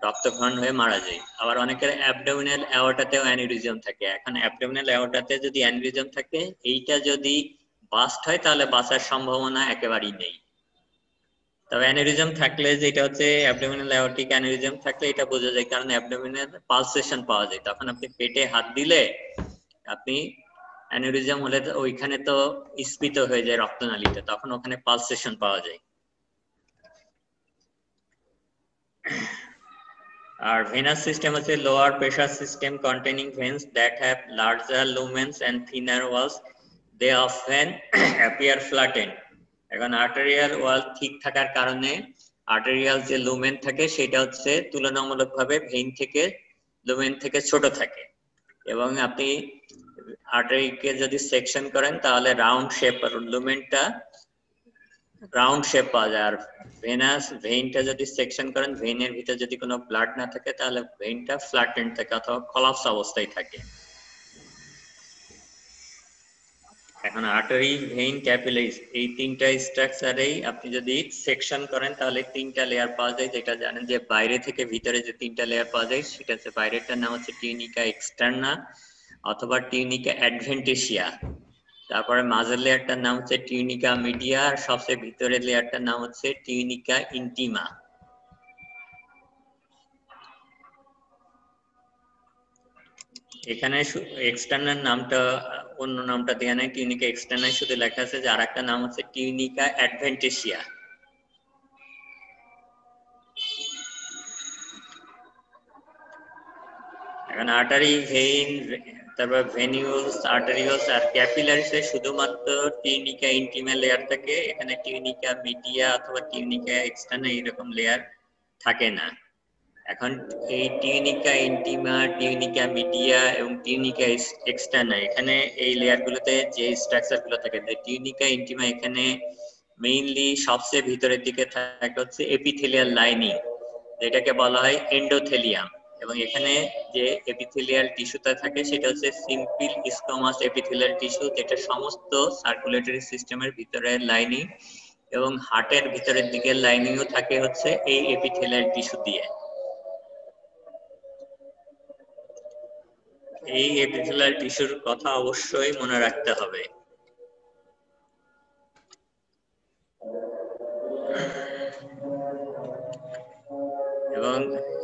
রক্তক্ষরণ হয়ে মারা যায়। আবার অনেকের অ্যাবডোমিনাল অ্যাওর্টাতেও অ্যানিউরিজম থাকে। এখন অ্যাবডোমিনাল অ্যাওর্টাতে যদি অ্যানিউরিজম থাকে, এইটা যদি বাস্ট হয় তাহলে বাঁচার সম্ভাবনা একেবারেই নেই। তবে অ্যানিউরিজম থাকলে যেটা হচ্ছে অ্যাবডোমিনাল অ্যাওর্টিক অ্যানিউরিজম থাকলে এটা বোঝা যায়, কারণ অ্যাবডোমিনাল পালসেশন পাওয়া যায়। তখন আপনি পেটে হাত দিলে আপনি অ্যানিউরিজম হলে ওইখানে তো স্ফীত হয়ে যায় রক্তনালীতে, তখন ওখানে পালসেশন পাওয়া যায়। আর ভেনাস সিস্টেম হচ্ছে lower pressure system containing veins that have larger lumens and thinner walls, they often appear flattened. এখন আর্টেরিয়াল ওয়াল ঠিক থাকার কারণে আর্টেরিয়াল যে লুমেন থাকে সেটা হচ্ছে তুলনামূলকভাবে ভেইন থেকে লুমেন থেকে ছোট থাকে। এবং আপনি আর্টারিকে যদি সেকশন করেন তাহলে রাউন্ড শেপ, লুমেনটা রাউন্ড শেপ পাওয়া যায়। আর ভেনাস ভেইনটা যদি সেকশন করেন, ভেইনের ভিতরে যদি কোনো ব্লাড না থাকে তাহলে ভেইনটা ফ্ল্যাটেন্ড থাকে অথবা কলাপস অবস্থায় থাকে। এখন আর্টারি, ভেইন, ক্যাপিলারিস এই তিনটা স্ট্রাকচারেই আপনি যদি সেকশন করেন তাহলে তিনটা লেয়ার পাওয়া যায়, যেটা জানেন যে বাইরে থেকে ভিতরে যে তিনটা লেয়ার পাওয়া যায় সেটা হচ্ছে বাইরেরটার নাম হচ্ছে টিউনিকা এক্সটার্না অথবা টিউনিকা অ্যাডভেন্টেশিয়া, তারপরে মাঝের লেয়ারটার নাম হচ্ছে টিউনিকা মিডিয়া, আর সবচেয়ে ভিতরের লেয়ারটার নাম হচ্ছে টিউনিকা ইন্টিমা। এখানে এক্সটার্নাল নামটা অন্য নামটা দেয়া নাই, টিউনিকা এক্সটার্নাল শুধু লেখা আছে, যে আরেকটা নাম হচ্ছে টিউনিকা অ্যাডভেন্টেশিয়া। এখন আর্টারি, ভেইন, তারপর ভেনিউলস, আর্টারিওলস আর ক্যাপিলারিসে শুধুমাত্র টিউনিকা ইন্টিমা লেয়ার থাকে। এখানে টিউনিকা মিডিয়া অথবা টিউনিকা এক্সটার্না এইরকম লেয়ার থাকে না। এখন এই টিউনিকা ইন্টিমা, টিউনিকা মিডিয়া এবং টিউনিকা এক্সটার্না, এখানে এই লেয়ারগুলোতে যে স্ট্রাকচারগুলো থাকে, যে টিউনিকা ইন্টিমা এখানে মেইনলি সবচেয়ে ভিতরের দিকে থাকে হচ্ছে এপিথেলিয়াল লাইনিং, যেটাকে বলা হয় এন্ডোথেলিয়াম। এবং এখানে যে এপিথেলিয়াল টিস্যুটা থাকে সেটা হচ্ছে সিম্পল স্কোমাস এপিথেলিয়াল টিস্যু, যেটা সমস্ত সার্কুলেটরি সিস্টেমের ভিতরের লাইনিং, এবং হার্টের ভিতরের দিকের লাইনিংও থাকে হচ্ছে এই এপিথেলিয়াল টিস্যু দিয়ে। এই এপিথেলিয়াল টিস্যুর কথা অবশ্যই মনে রাখতে হবে। এবং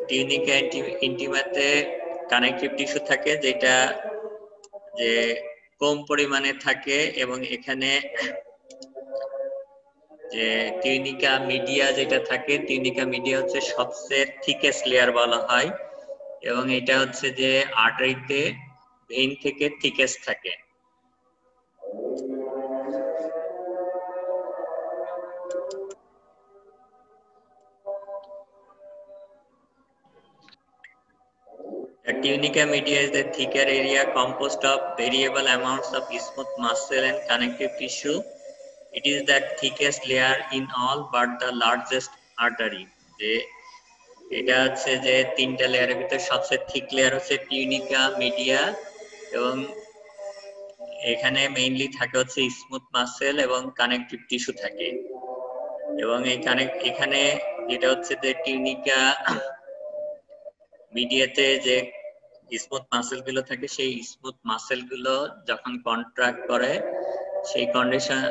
টিউনিকা ইন্টিমাতে কানেকটিভ টিস্যু থাকে, যেটা যে কম পরিমাণে থাকে। এবং এখানে যে টিউনিকা মিডিয়া যেটা থাকে, টিউনিকা মিডিয়া হচ্ছে সবচেয়ে থিকেস্ট লেয়ার বলা হয়, এবং এটা হচ্ছে যে আর্টারিতে ভেইন থেকে থিকেস্ট থাকে। tunica media is a thicker area composed of variable amounts of smooth muscle and connective tissue. It is the thickest layer in all but the largest artery. এটা হচ্ছে যে তিনটা লেয়ারের ভিতরে সবচেয়ে থিক লেয়ার হচ্ছে টিউনিকা মিডিয়া, এবং এখানে মেইনলি থাকে হচ্ছে স্মুথ মাসেল এবং কানেকটিভ টিস্যু থাকে। এবং এখানে যেটা হচ্ছে যে টিউনিকা মিডিয়াতে যে স্মুথ মাসেল গুলো থাকে, সেই স্মুথ মাসেল গুলো যখন কন্ট্রাক্ট করে সেই কন্ডিশন,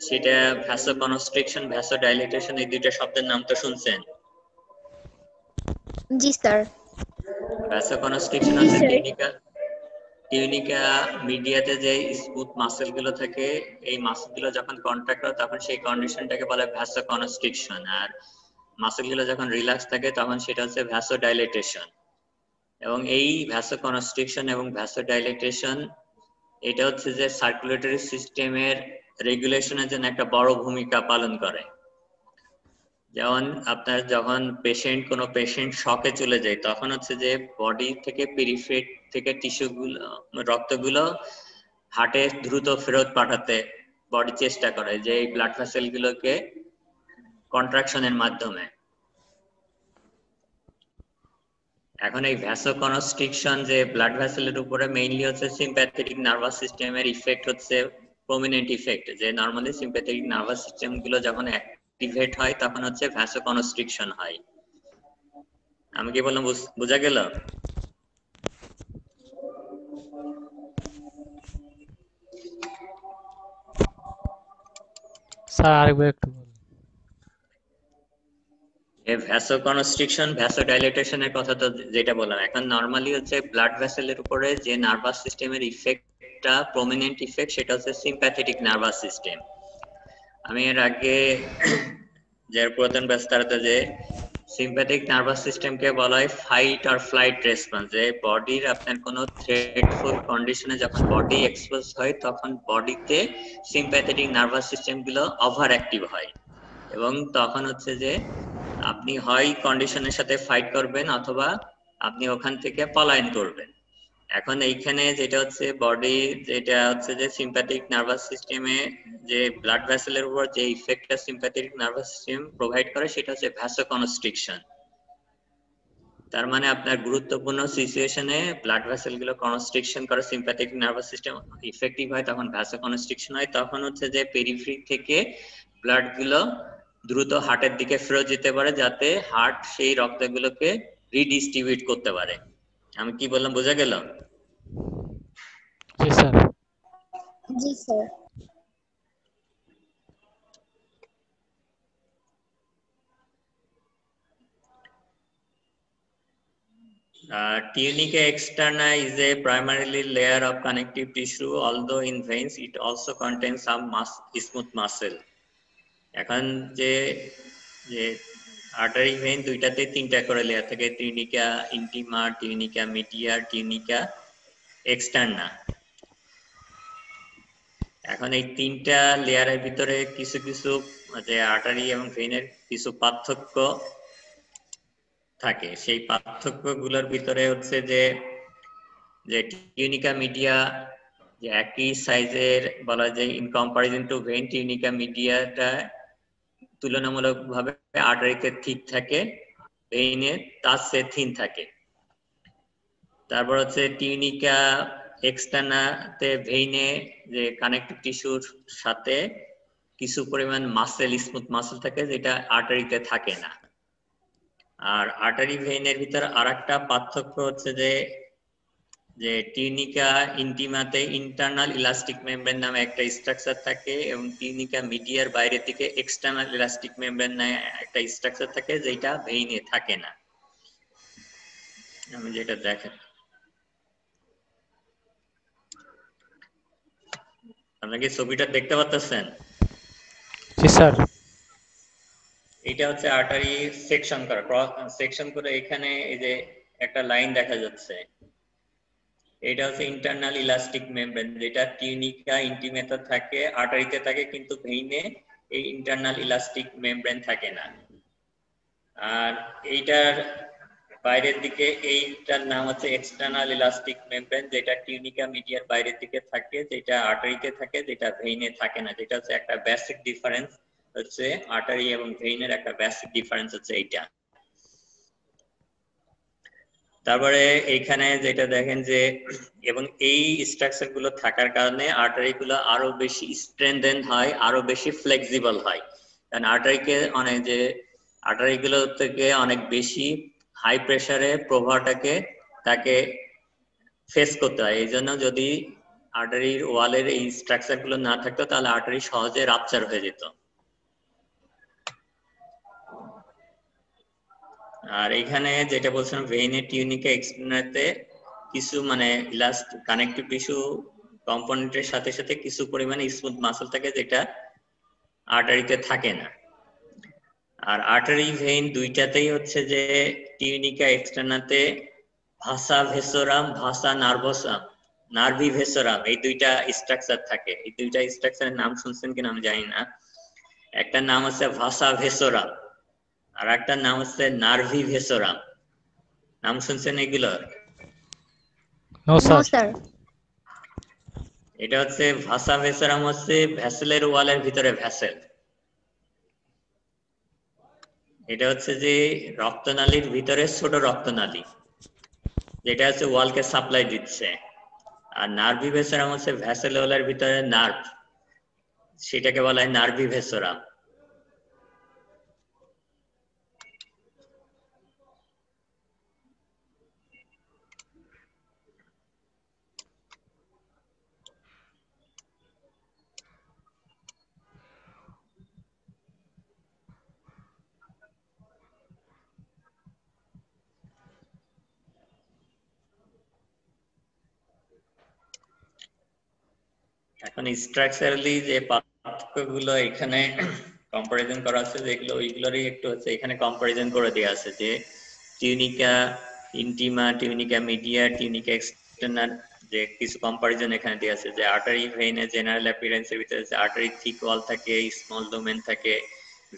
সেটা ভ্যাসোকনস্ট্রিকশন, ভ্যাসোডাইলেটেশন, এই দুইটা শব্দের নাম তো শুনছেন। জি স্যার। ভ্যাসোকনস্ট্রিকশন হচ্ছে টিউনিকা মিডিয়াতে যে স্মুথ মাসেল গুলো থাকে, এই মাসেল গুলো যখন কন্ট্রাক্ট হয় তখন সেই কন্ডিশনটাকে বলে ভ্যাসোকনস্ট্রিকশন, আর মাসেল গুলো যখন রিল্যাক্স থাকে তখন সেটা হচ্ছে ভ্যাসোডাইলেটেশন। এবং এই ভ্যাসোকনস্ট্রিকশন এবং ভ্যাসোডাইলেটেশন এটা হচ্ছে যে সার্কুলেটরি সিস্টেমের রেগুলেশনের জন্য একটা বড় ভূমিকা পালন করে। যেমন আপনার যখন কোনো পেশেন্ট শকে চলে যায় তখন হচ্ছে যে বডি থেকে পেরিফেরি থেকে টিস্যুগুলো, রক্তগুলো হার্টে দ্রুত ফেরত পাঠাতে বডি চেষ্টা করে, যে এই ব্লাড ভেসেল গুলোকে কন্ট্রাকশনের মাধ্যমে। এখন এই ভ্যাসোকনস্ট্রিকশন যে ব্লাড ভেসেলের উপরে মেইনলি হচ্ছে সিম্প্যাথেটিক নার্ভাস সিস্টেমের ইফেক্ট হচ্ছে প্রমিনেন্ট ইফেক্ট, যে নরমালি সিম্প্যাথেটিক নার্ভাস সিস্টেম গুলো যখন অ্যাক্টিভেট হয় তখন হচ্ছে ভ্যাসোকনস্ট্রিকশন হয়। আমি কি বললাম বোঝা গেল? স্যার আরেকবার একটু বলুন। ভ্যাসোকনস্ট্রিকশন, ভ্যাসোডাইলেটেশনের কথা তো যেটা বললাম, এখন নরমালি হচ্ছে ব্লাড ভেসেলের উপরে যে নার্ভাস সিস্টেমের ইফেক্টটা প্রমিনেন্ট ইফেক্ট, সেটা হচ্ছে সিম্প্যাথেটিক নার্ভাস সিস্টেম। আমি এর আগে যে পুরাতন ব্যস্তাতে যে সিম্প্যাথেটিক নার্ভাস সিস্টেমকে বলা হয় ফাইট আর ফ্লাইট রেসপন্স, যে বডির আপনার কোনো থ্রেটফুল কন্ডিশনে যখন বডি এক্সপোজ হয় তখন বডিতে সিম্প্যাথেটিক নার্ভাস সিস্টেম গুলো ওভার অ্যাক্টিভ হয়, এবং তখন হচ্ছে যে আপনি হয় কন্ডিশনের সাথে ফাইট করবেন অথবা আপনি ওখান থেকে পলায়ন করবেন। এখন এইখানে যেটা হচ্ছে বডি, যেটা হচ্ছে যে সিম্প্যাথেটিক নার্ভাস সিস্টেমে যে ব্লাড ভেসেলের উপর যে ইফেক্টটা সিম্প্যাথেটিক নার্ভাস সিস্টেম প্রোভাইড করে সেটা হচ্ছে ভ্যাসোকনস্ট্রিকশন। তার মানে আপনার গুরুত্বপূর্ণ সিচুয়েশনে ব্লাড ভেসেল গুলো কনস্ট্রিকশন করে, সিম্প্যাথেটিক নার্ভাস সিস্টেম ইফেক্টিভ হয়, তখন ভ্যাসোকনস্ট্রিকশন হয়। তখন হচ্ছে যে পেরিফেরি থেকে ব্লাড গুলো দ্রুত হার্টের দিকে ফেরত যেতে পারে, যাতে হার্ট সেই রক্তগুলোকে রিডিস্ট্রিবিউট করতে পারে। আমি কি বললাম বোঝা গেল? জি স্যার। জি sir. Tunica externa is a primarily layer of connective tissue, although in veins it also contains some smooth muscle. এখন যে আর্টারি ভেইন দুইটাতে তিনটা করে লেয়ার থাকে, tunica intima, tunica media, tunica externa. এখন এই তিনটা লেয়ারের ভিতরে কিছু কিছু যে আর্টারি এবং ভেইনের কিছু পার্থক্য থাকে। সেই পার্থক্য গুলোর ভিতরে হচ্ছে যে টিউনিকা মিডিয়া যে একই সাইজের বলা যায়, in comparison two vein tunica মিডিয়াটা তুলনামূলকভাবে আর্টারিতে থিক থাকে, ভেইনে তার চেয়ে থিন থাকে। তারপর হচ্ছে টিউনিকা এক্সটার্নাতে ভেইনে যে কানেক্টিভ টিস্যুর সাথে কিছু পরিমাণ মাসেল, স্মুথ মাসেল থাকে, যেটা আর্টারিতে থাকে না। আর আর্টারি ভেইনের ভিতর আরেকটা পার্থক্য হচ্ছে যে টিউনিকা ইন্টিমাতে ইন্টারনাল ইলাস্টিক মেমব্রেন নামে একটা স্ট্রাকচার থাকে, এবং টিউনিকা মিডিয়ার বাইরের দিকে এক্সটার্নাল ইলাস্টিক মেমব্রেন নামে একটা স্ট্রাকচার থাকে, যেটা ভেইনে থাকে না। আমি যেটা দেখেন, আপনারা কি ছবিটা দেখতে পাচ্ছেন? জি স্যার। এটা হচ্ছে আর্টারি সেকশন করা, ক্রস সেকশন করে এখানে এই যে একটা লাইন দেখা যাচ্ছে, এটা হচ্ছে ইন্টারনাল ইলাস্টিক মেমব্রেন, যেটা টিউনিকা ইন্টিমাতে থাকে, আর্টারিতে থাকে, কিন্তু ভেইনে এই ইন্টারনাল ইলাস্টিক মেমব্রেন থাকে না। আর এইটার বাইরের দিকে এইটার নাম হচ্ছে এক্সটার্নাল ইলাস্টিক মেমব্রেন, যেটা টিউনিকা মিডিয়ার বাইরের দিকে থাকে, যেটা আর্টারিতে থাকে, যেটা ভেইনে থাকে না। যেটা হচ্ছে একটা বেসিক ডিফারেন্স, হচ্ছে আর্টারি এবং ভেইনের একটা বেসিক ডিফারেন্স হচ্ছে এইটা। তারপরে এইখানে যেটা দেখেন যে, এবং এই স্ট্রাকচার গুলো থাকার কারণে আর্টারি গুলো আরো বেশি স্ট্রেংথেন হয়, আরো বেশি ফ্লেক্সিবল হয়। কারণ আর্টারি গুলো থেকে অনেক বেশি হাই প্রেসারে প্রবাহটাকে তাকে ফেস করতে হয়। এই জন্য যদি আর্টারির ওয়ালের এই স্ট্রাকচার গুলো না থাকতো তাহলে আর্টারি সহজে রাপচার হয়ে যেত। আর এখানে যেটা বলছিলাম, ভেইনে টিউনিকা এক্সটার্নাতে কিছু মানে কানেকটিভ টিস্যু কম্পোনেন্টের সাথে সাথে কিছু পরিমাণে স্মুথ মাসল থাকে, যেটা আর্টারিতে থাকে না। আর আর্টারি ভেইন দুইটাতেই হচ্ছে যে টিউনিকা এক্সটার্নাতে ভাসা ভেসোরাম, ভাসা নার্ভোসাম, নার্ভি ভেসোরাম, এই দুইটা স্ট্রাকচার থাকে। এই দুইটা স্ট্রাকচারের নাম শুনছেন কিনা আমি জানি না। একটা নাম হচ্ছে ভাসা ভেসোরাম, আর একটা নাম হচ্ছে নার্ভি ভেসোরাম। নাম শুনছেন এগুলো? No no sir. স্যার। এটা হচ্ছে ভাসা ভেসোরাম, হচ্ছে ভ্যাসেলের ওয়ালের ভিতরে ভ্যাসেল। এটা হচ্ছে যে রক্তনালীর ভিতরে ছোট রক্তনালী, যেটা হচ্ছে ওয়ালকে সাপ্লাই দিচ্ছে। আর নার্ভি ভেসোরাম হচ্ছে ভ্যাসেল ওয়ালের ভিতরে নার্ভ, সেটাকে বলা হয় নার্ভি ভেসোরাম। এখন স্ট্রাকচারালি যে পার্থক্যগুলো এখানে কম্পারিজন করা আছে, যেগুলো ওইগুলোরই একটু হচ্ছে এখানে কম্পারিজন করে দেওয়া আছে, যে tunica intima, tunica media, tunica external, যে কিছু কম্পারিজন এখানে দেওয়া আছে। যে আর্টারি ভেইনের জেনারেল অ্যাপিয়ারেন্সের ভিতরে আর্টারি থিক ওয়াল থাকে, স্মল ডোমেন থাকে,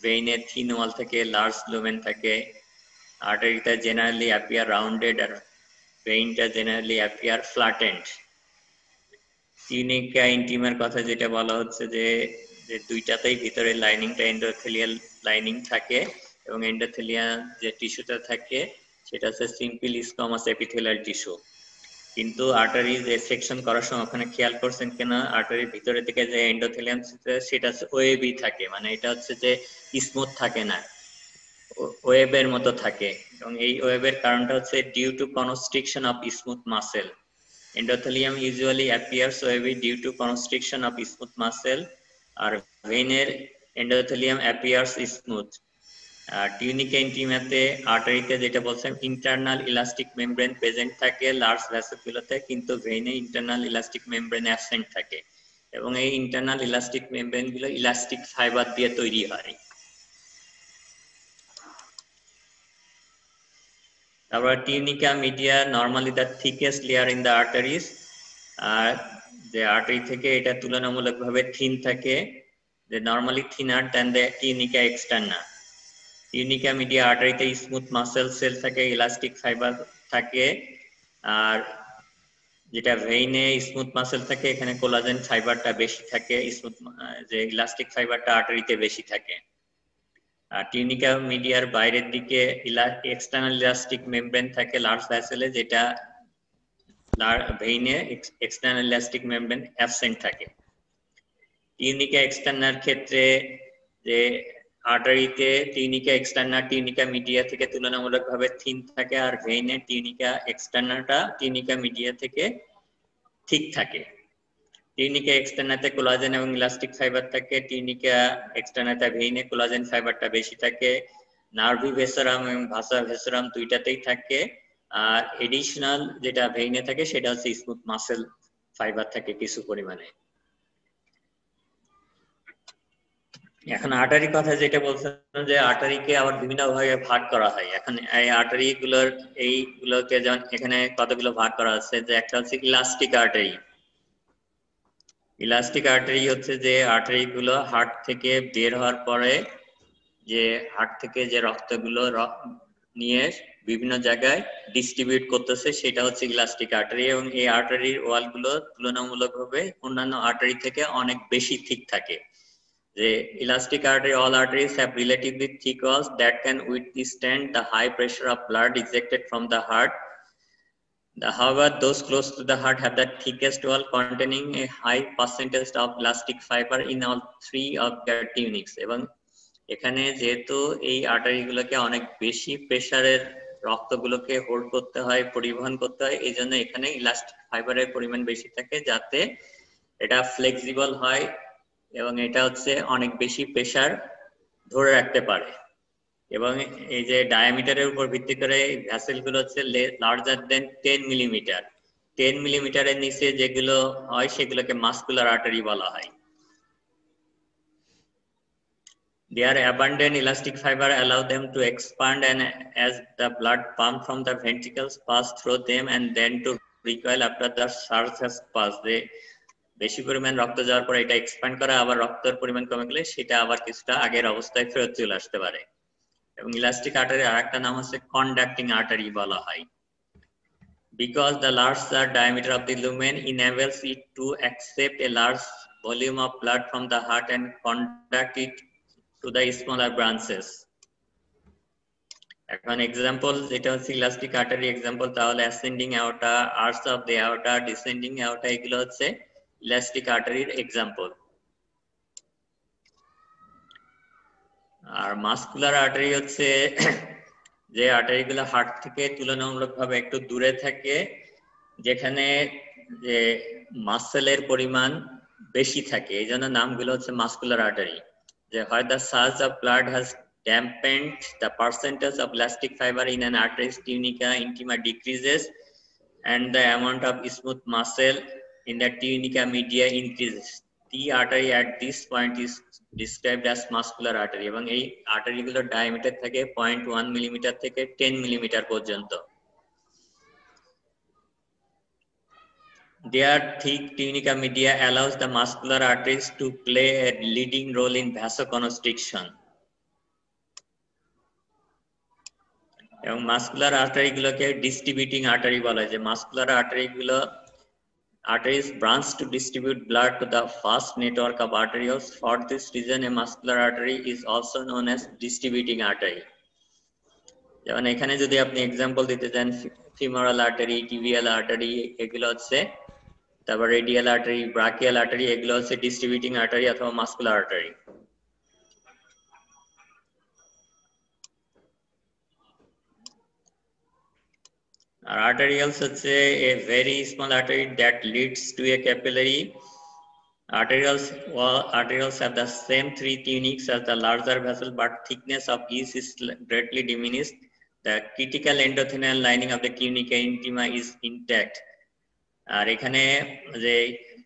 ভেইনের থিন ওয়াল থাকে, লার্জ ডোমেন থাকে। আর্টারিটা জেনারেলি অ্যাপিয়ার রাউন্ডেড আর ভেইনটা জেনারেলি অ্যাপিয়ার ফ্ল্যাটেন্ড। টিউনিকা ইন্টিমার কথা যেটা বলা হচ্ছে যে দুইটাতেই ভিতরে লাইনিংটা এন্ডোথেলিয়াল লাইনিং থাকে, এবং এন্ডোথেলিয়াল যে টিস্যুটা থাকে সেটা হচ্ছে সিম্পল স্কোমাস এপিথেলিয়াল টিস্যু। কিন্তু আর্টারি যে সেকশন করার সময় ওখানে খেয়াল করছেন কিনা, আর্টারির ভিতরের দিকে যে এন্ডোথেলিয়াম সেটা হচ্ছে ওয়েবি থাকে, মানে এটা হচ্ছে যে স্মুথ থাকে না, ওয়েবের মতো থাকে। এবং এই ওয়েবের কারণটা হচ্ছে due to constriction of smooth muscle. Endothelium usually appears wavy due to constriction of smooth muscle, আর ভেইনের endothelium appears smooth। টিউনিকা ইন্টিমাতে আর্টারিতে যেটা বলছেন ইন্টারনাল ইলাস্টিক মেমব্রেন প্রেজেন্ট থাকে লার্জ ভ্যাসেলগুলোতে, কিন্তু ভেইনে ইন্টারনাল ইলাস্টিক মেমব্রেন অ্যাবসেন্ট থাকে, এবং এই ইন্টারনাল ইলাস্টিক মেমব্রেন গুলো ইলাস্টিক ফাইবার দিয়ে তৈরি হয়। তারপর tunica media normally the thickest layer in the arteries, আর যে আর্টারি থেকে এটা তুলনামূলকভাবে থিন থাকে, যে normally thinner than the tunica externa. Tunica media আর্টারিতে স্মুথ মাসেল সেল থাকে, ইলাস্টিক ফাইবার থাকে, আর যেটা ভেইনে স্মুথ মাসেল থাকে এখানে কোলাজেন ফাইবারটা বেশি থাকে, স্মুথ যে ইলাস্টিক ফাইবারটা আর্টারিতে বেশি থাকে। আর টিউনিকা মিডিয়ার বাইরের দিকে এক্সটার্নাল ইলাস্টিক মেমব্রেন থাকে লার্জ ভ্যাসেলে, যেটা ভেইনে এক্সটার্নাল ইলাস্টিক মেমব্রেন অ্যাবসেন্ট থাকে। টিউনিকা এক্সটার্নার ক্ষেত্রে যে আর্টারিতে টিউনিকা এক্সটার্নার টিউনিকা মিডিয়া থেকে তুলনামূলকভাবে থিন থাকে, আর ভেইনে টিউনিকা এক্সটার্নারটা টিউনিকা মিডিয়া থেকে ঠিক থাকে। টিউনিকা এক্সটার্নাতে কোলাজেন এবং ইলাস্টিক ফাইবার থাকে, টিউনিকা এক্সটার্নাতে ভেইনে কোলাজেন ফাইবারটা বেশি থাকে। নার্ভি ভেসোরাম এবং ভাসা ভেসোরাম দুইটাতেই থাকে, আর এডিশনাল যেটা ভেইনে থাকে সেটা হচ্ছে স্মুথ মাসেল ফাইবার থাকে কিছু পরিমাণে। এখন আর্টারি কথা যেটা বলছিলাম, যে আর্টারিকে আবার বিভিন্ন ভাগে ভাগ করা হয়। এখন এই আর্টারি গুলোর এইগুলোকে যেমন এখানে কতগুলো ভাগ করা আছে, যে একটা হচ্ছে ইলাস্টিক আর্টারি। ইলাস্টিক আর্টারি হচ্ছে যে আর্টারি গুলো হার্ট থেকে বের হওয়ার পরে, যে হার্ট থেকে যে রক্তগুলো নিয়ে বিভিন্ন জায়গায় ডিস্ট্রিবিউট করতেছে, সেটা হচ্ছে ইলাস্টিক আর্টারি। এবং এই আর্টারির ওয়ালগুলো তুলনামূলকভাবে অন্যান্য আর্টারি থেকে অনেক বেশি থিক থাকে। The elastic artery, all arteries have relatively thick walls that can withstand the high pressure of blood ejected from the heart. However, those close to the heart have the thickest wall containing a high percentage of elastic fiber in all three of their tunics. এবং এখানে যেহেতু এই আর্টারিগুলোকে অনেক বেশি প্রেসারের রক্তগুলোকে হোল্ড করতে হয়, পরিবহন করতে হয়, এই জন্য এখানে ইলাস্টিক ফাইবারের পরিমাণ বেশি থাকে, যাতে এটা ফ্লেক্সিবল হয় এবং এটা হচ্ছে অনেক বেশি প্রেসার ধরে রাখতে পারে। এবং এই যে ডায়ামিটারের উপর ভিত্তি করে ভ্যাসেল গুলো হচ্ছে লার্জার দেন 10 মিলিমিটার। 10 মিলিমিটারের নিচে যেগুলো হয় সেগুলোকে মাসকুলার আর্টারি বলা হয়। Their abundant elastic fiber allow them to expand, and as the blood pumped from the ventricles pass through them and then to recoil after the surge has passed. বেশি পরিমাণ রক্ত যাওয়ার পর এটা এক্সপ্যান্ড করে, আবার রক্তের পরিমাণ কমে গেলে সেটা আবার কিছুটা আগের অবস্থায় ফেরত চলে আসতে পারে। এবং ইলাস্টিক আর্টারি আরেকটা নাম হচ্ছে কন্ডাক্টিং আর্টারি বলা হয়। Because the larger diameter of the lumen enables it to accept a large volume of blood from the heart and conduct it to the smaller branches. এখন এক্সাম্পল যেটা হচ্ছে ইলাস্টিক আর্টারি এক্সাম্পল, তাহলে ascending aorta, arch of the aorta, descending aorta, এগুলো হচ্ছে ইলাস্টিক আর্টারির এক্সাম্পল। আর মাসকুলার আর্টারি হচ্ছে যে আর্টারিগুলো হার্ট থেকে তুলনামূলকভাবে একটু দূরে থাকে, যেখানে যে মাসেলের পরিমাণ বেশি থাকে, এই জন্য নামগুলো হচ্ছে মাসকুলার আর্টারি। যে হয় the surge of blood has dampened the percentage of elastic fiber in an artery's tunica intima decreases, and the amount of smooth muscle in the tunica media increases. The artery at this point is described as muscular artery, এবং এই আর্টারিগুলোর ডায়ামিটার থাকে 0.1 মিলিমিটার থেকে 10 মিলিমিটার পর্যন্ত। Their thick tunica media allows the muscular arteries to play a leading role in vasoconstriction. এবং মাসকুলার আর্টারিগুলোকে ডিস্ট্রিবিউটিং আর্টারি বলা হয়। যে muscular আর্টারিগুলো arteries branch to distribute blood to the vast network of arterioles. For this reason, a muscular artery is also known as distributing artery. যেমন এখানে যদি আপনি এক্সাম্পল দিতে চান, ফিমোরাল আর্টারি, টিবিয়াল আর্টারি, এগুলো হচ্ছে, তারপর রেডিয়াল আর্টারি, ব্রাকিয়াল আর্টারি, এগুলো হচ্ছে ডিস্ট্রিবিউটিং আর্টারি অথবা মাসকুলার আর্টারি। আর arterioles হচ্ছে a very small artery that leads to a capillary. Arterioles have the same three tunics as the larger vessel, but thickness of each is greatly diminished. The critical endothelial lining of the tunica intima is intact. আর এখানে যে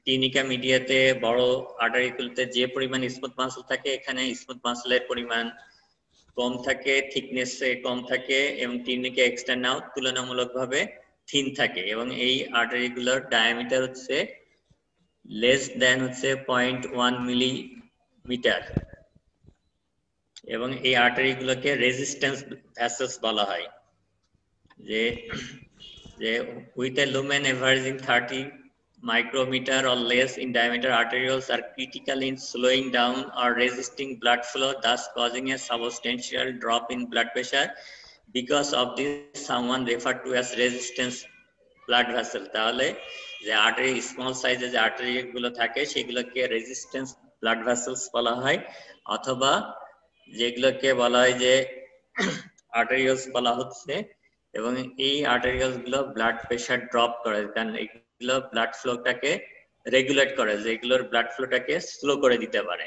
টিউনিকা মিডিয়াতে বড় আর্টারিগুলোতে যে পরিমাণ স্মুথ মাসল থাকে, এখানে স্মুথ মাসলের পরিমাণ কম থাকে, থিকনেস কম থাকে, এবং টিউনিকা এক্সটার্নাও তুলনামূলকভাবে থিন থাকে। এবং এই আর্টারিগুলোর ডায়ামিটার হচ্ছে লেস দেন হচ্ছে 0.1 মিলিমিটার। এবং এই আর্টারিগুলোকে রেজিস্ট্যান্স ভ্যাসেলস বলা হয়। যে with a lumen averaging 30 micrometer or less in diameter, arterioles are critical in slowing down or resisting blood flow, thus causing a substantial drop in blood pressure. Because of this, someone referred to as resistance blood vessel. তাহলে যে আর্টারি স্মল সাইজের যে আর্টারি গুলো থাকে সেগুলোকে রেজিস্ট্যান্স ব্লাড ভেসেলস বলা হয়, অথবা যেগুলোকে বলা হয় যে আর্টারিওলস বলা হচ্ছে। এবং এই আর্টারিওলস গুলো ব্লাড প্রেসার ড্রপ করে, কারণ এগুলো ব্লাড ফ্লোটাকে রেগুলেট করে, যেগুলোর ব্লাড ফ্লোটাকে স্লো করে দিতে পারে।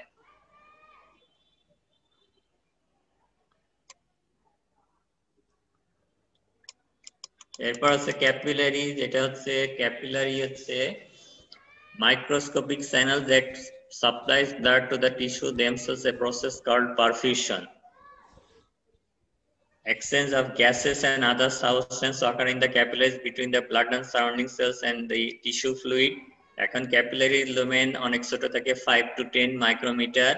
এরপর হচ্ছে ক্যাপিলারি, যেটা হচ্ছে ক্যাপিলারি হচ্ছে microscopic channel that supplies blood to the tissue themselves, a process called perfusion. Exchange of gases and other substances occur in the capillaries between the blood and surrounding cells and the tissue fluid. এখন ক্যাপিলারি লুমেন অনেক ছোট থাকে, 5 to 10 মাইক্রোমিটার,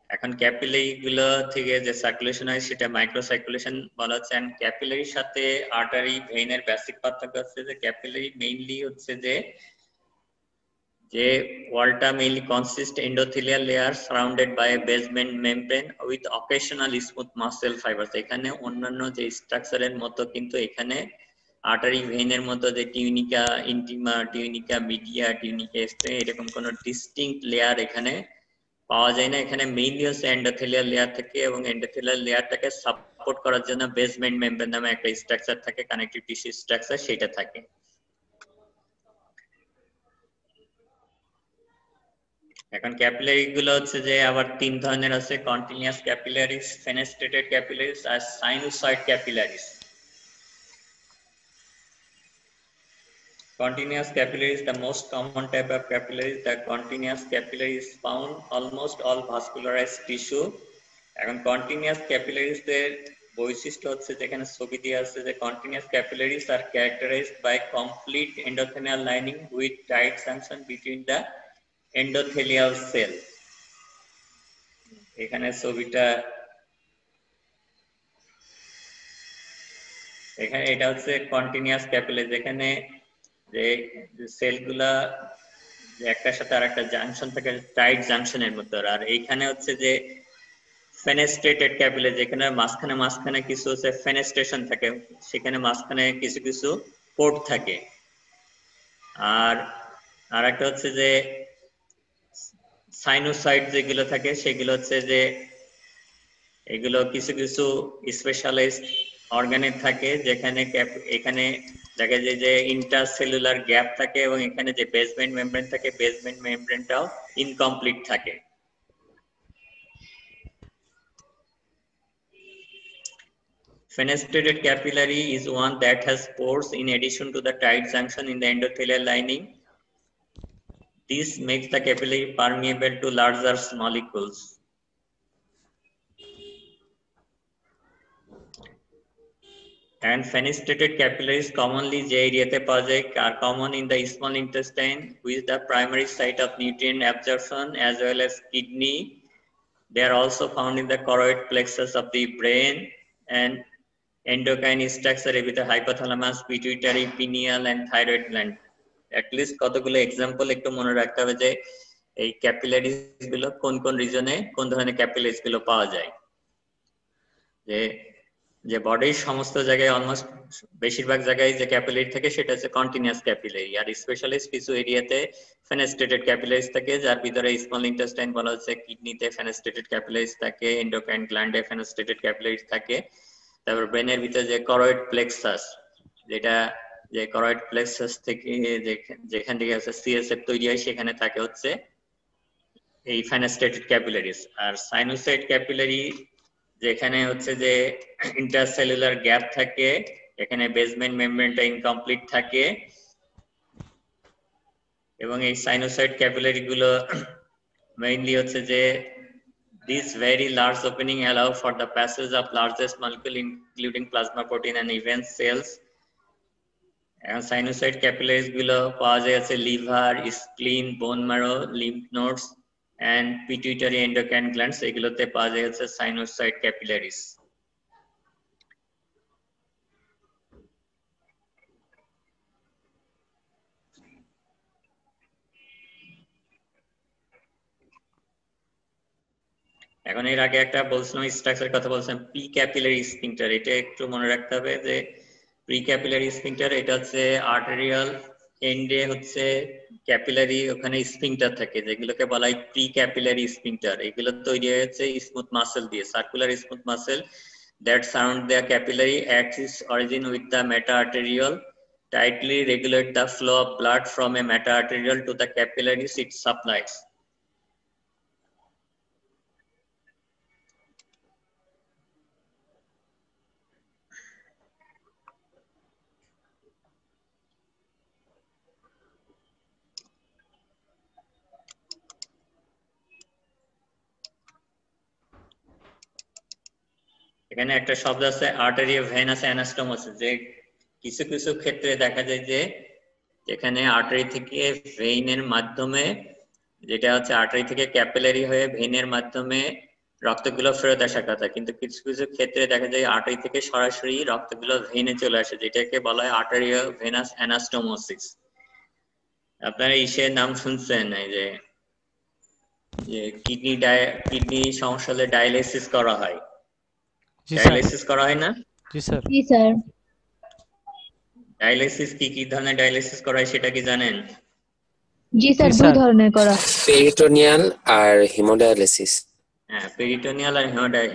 এখন ক্যাপিলারি গুলো থেকে যে সার্কুলেশন হয় সেটা মাইক্রো সার্কুলেশন বলা হচ্ছে। এন্ড ক্যাপিলারির সাথে আর্টারি ভেইনের বেসিক পার্থক্য হচ্ছে যে ক্যাপিলারি মেইনলি হচ্ছে যে ওয়ালটা mainly consist endothelial layer surrounded by a basement membrane with occasional smooth muscle fibres. এখানে অন্যান্য যে স্ট্রাকচারের মতো কিন্তু এখানে আর্টারি ভেইনের মতো যে tunica intima, tunica media, tunica extra এরকম কোনো ডিস্টিংক্ট লেয়ার এখানে পাওয়া যায় না। এখানে মেইনলি হচ্ছে এন্ডোথেলিয়াল লেয়ার থাকে এবং এন্ডোথেলিয়াল লেয়ারটাকে সাপোর্ট করার জন্য বেসমেন্ট মেমব্রেন নামে একটা স্ট্রাকচার থাকে, কানেক্টিভ টিস্যু স্ট্রাকচার, সেটা থাকে। এখন ক্যাপিলারি গুলো হচ্ছে যে আবার তিন ধরনের আছে, কন্টিনিউয়াস ক্যাপিলারিস, ফেনেস্ট্রেটেড ক্যাপিলারিস আর sinusoid capillaries. Continuous capillary is the most common type of capillary. The continuous capillary is found almost all vascularized tissue. এখন continuous capillaries এর বৈশিষ্ট্য হচ্ছে যেখানে ছবি দেওয়া আছে যে continuous capillaries are characterized by complete endothelial lining with tight junction between the endothelial cell. এখানে ছবিটা এখানে এটা হচ্ছে continuous capillary, যেখানে যে সেলগুলা একটার সাথে আরেকটা জাংশন থাকে টাইট জাংশনের মধ্যে। আর এইখানে হচ্ছে যে ফেনেস্ট্রেটেড ক্যাপিলারি, যেখানে মাঝখানে কিছু হচ্ছে ফেনেস্ট্রেশন থাকে, সেখানে মাঝখানে কিছু কিছু পোর্ট থাকে। আর আরেকটা হচ্ছে যে সাইনোসয়েড যেগুলো থাকে সেগুলো হচ্ছে যে এগুলো কিছু কিছু স্পেশালাইজড অর্গানে থাকে, যেখানে এখানে দেখা যায় যে ইন্টারসেলুলার গ্যাপ থাকে এবং এখানে যে বেসমেন্ট মেমব্রেন থাকে, বেসমেন্ট মেমব্রেনটাও ইনকমপ্লিট থাকে। Fenestrated capillary is one that has pores in addition to the tight junction in the endothelial lining. This makes the capillary permeable to larger molecules. And fenestrated capillaries commonly যে এরিয়াতে পাওয়া যায় are common in the small intestine, which is the primary site of nutrient absorption, as well as kidney. They are also found in the choroid plexus of the brain and endocrine structure with the hypothalamus, pituitary, pineal and thyroid gland. At least কতগুলো এক্সাম্পল একটু মনে রাখতে হবে যে এই ক্যাপিলারিজ গুলো কোন কোন রিজনে কোন ধরনের ক্যাপিলারিজ গুলো পাওয়া যায়। যে বডির সমস্ত জায়গায় অলমোস্ট বেশিরভাগ জায়গায় যে ক্যাপিলারি থাকে সেটা হচ্ছে কন্টিনিউয়াস ক্যাপিলারি, আর স্পেশালিস্ট কিছু এরিয়াতে ফেনেস্ট্রেটেড ক্যাপিলারিজ থাকে, যার ভিতরে স্মল ইন্টেস্টাইন বলা হচ্ছে, কিডনিতে ফেনেস্ট্রেটেড ক্যাপিলারিজ থাকে, এন্ডোক্রাইন গ্ল্যান্ডে ফেনেস্ট্রেটেড ক্যাপিলারিজ থাকে। তারপর ব্রেনের ভিতরে যে করয়েড প্লেক্সাস, যেটা যে করয়েড প্লেক্সাস থেকে যেখান থেকে হচ্ছে সিএসএফ তৈরি হয় সেখানে থাকে হচ্ছে এই ফেনেস্ট্রেটেড ক্যাপিলারিজ। আর সাইনোসয়েড ক্যাপিলারি যেখানে হচ্ছে যে ইন্টারসেলুলার গ্যাপ থাকে, এখানে বেসমেন্ট মেমব্রেনটা ইনকমপ্লিট থাকে এবং এই সাইনোসয়েড ক্যাপিলারি গুলো মেইনলি হচ্ছে যে these very large opening allow for the passage of largest molecule including plasma protein and even cells. And sinusoid capillaries গুলো পাওয়া যায় আছে liver, স্প্লিন, bone marrow, lymph nodes and pituitary endocrine glands, এগুলোতে পাওয়া যায় হচ্ছে সাইনোসয়েড ক্যাপিলারিজ। এখন এর আগে একটা বলছিলাম স্ট্রাকচার কথা বলছিলাম, প্রি ক্যাপিলারি স্ফিংটার। এটা একটু মনে রাখতে হবে যে প্রি ক্যাপিলারি স্ফিংটার এটা হচ্ছে আর্টেরিয়াল এন্ডে হচ্ছে ক্যাপিলারি, ওখানে স্ফিংটার থাকে যেগুলোকে বলা হয় প্রি ক্যাপিলারি স্ফিংটার। এগুলো তৈরি হয়েছে স্মুথ মাসেল দিয়ে, circular smooth muscle that surround the capillary at its origin with the meta-arteriole, tightly regulate the flow of blood from a meta-arteriole to the capillaries it supplies. এখানে একটা শব্দ আছে আর্টারি ভেনাস অ্যানাস্টোমোসিস, যে কিছু কিছু ক্ষেত্রে দেখা যায় যে এখানে আর্টারি থেকে ভেইনের মাধ্যমে, যেটা হচ্ছে আর্টারি থেকে ক্যাপিলারি হয়ে ভেইনের মাধ্যমে রক্তগুলো ফেরত আসার কথা, কিন্তু কিছু কিছু ক্ষেত্রে দেখা যায় আর্টারি থেকে সরাসরি রক্তগুলো ভেনে চলে আসে, যেটাকে বলা হয় আর্টেরিয়াল ভেনাস অ্যানাস্টোমোসিস। আপনারা ইসের নাম শুনছেন, এই যে কিডনি সমস্যা হলে ডায়ালিসিস করা হয়, জি স্যার। ডায়ালিসিস করা হয় না? জি স্যার। জি স্যার। ডায়ালিসিস কি ধরনের ডায়ালিসিস করা হয় সেটা কি জানেন? জি স্যার, জি দুই স্যার। ধরনের করা। পেরিটোনিয়াল আর হিমোডায়ালিসিস। হ্যাঁ, পেরিটোনিয়াল আর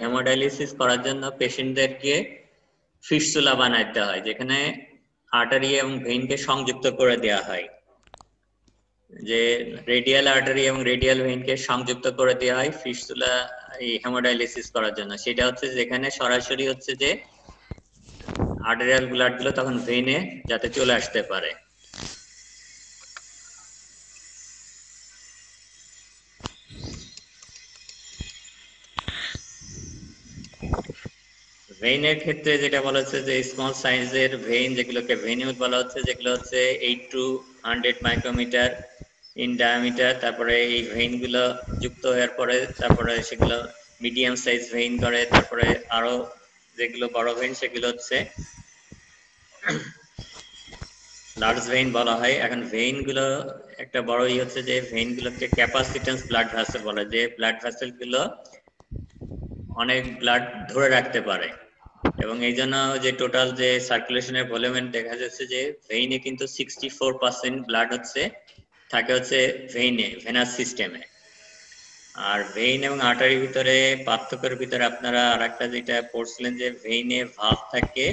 হেমোডায়ালিসিস করার জন্য পেশেন্টদেরকে ফিস্টুলা বানাইতে হয়, যেখানে আর্টারি এবং ভেইনকে সংযুক্ত করে দেওয়া হয়, যে রেডিয়াল আর্টারি এবং রেডিয়াল ভেইনকে সংযুক্ত করে দেওয়া হয় ফিস্টুলা এই হেমোডায়ালিসিস করার জন্য। সেটা হচ্ছে যেখানে সরাসরি হচ্ছে যে আর্টেরিয়াল ব্লাড গুলো তখন ভেইনে যাতে চলে আসতে পারে। ভেইনের ক্ষেত্রে যেটা বলা হচ্ছে যে স্মল সাইজের ভেইন, যেগুলোকে ভেনিউল বলা হচ্ছে, যেগুলো হচ্ছে 8 to 100 মাইক্রোমিটার ইন ডায়ামিটার। তারপরে এই ভেইন গুলো যুক্ত হওয়ার পরে তারপরে সেগুলো মিডিয়াম সাইজ ভেইন করে, তারপরে আরো যেগুলো বড় ভেইন সেগুলো হচ্ছে লার্জ ভেইন বলা হয়। এখন ভেইন গুলো একটা বড়ই হচ্ছে যে ভেইন গুলোকে ক্যাপাসিটেন্স ব্লাড ভেসেল বলে, যে ব্লাড ভেসেল গুলো অনেক ব্লাড ধরে রাখতে পারে, এবং এই জন্য যে টোটাল যে সার্কুলেশনের ভলিউম দেখা যাচ্ছে যে ভেইনে কিন্তু 64% ব্লাড হচ্ছে থাকে হচ্ছে ভেইনে, ভেনাস সিস্টেমে। আর ভেইন এবং আর্টারির ভিতরে পার্থক্যের ভিতরে আপনারা আরেকটা যেটা পড়ছিলেন যে ভেইনে ভালভ থাকে,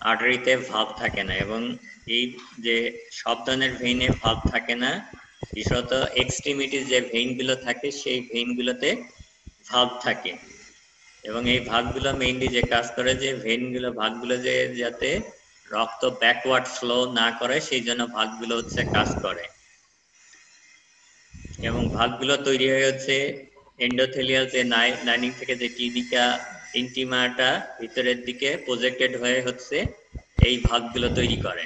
আর্টারিতে ভালভ থাকে না, এবং এই যে সব ধরনের ভেইনে ভালভ থাকে না, বিশেষত এক্সট্রিমিটিস যে ভেইন গুলো থাকে সেই ভেইন গুলোতে ভালভ থাকে। এবং এই ভাগগুলো মেইনলি যে কাজ করে যে ভেইনগুলো ভাগগুলো যে যাতে রক্ত ব্যাকওয়ার্ড ফ্লো না করে সেই জন্য ভাগগুলো হচ্ছে কাজ করে। এবং ভাগগুলো তৈরি হয়ে হচ্ছে এন্ডোথেলিয়াল যে লাইনিং থেকে যে টিবিকা ইন্টিমাটা ভিতরের দিকে প্রজেক্টেড হয়ে হচ্ছে এই ভাগগুলো তৈরি করে।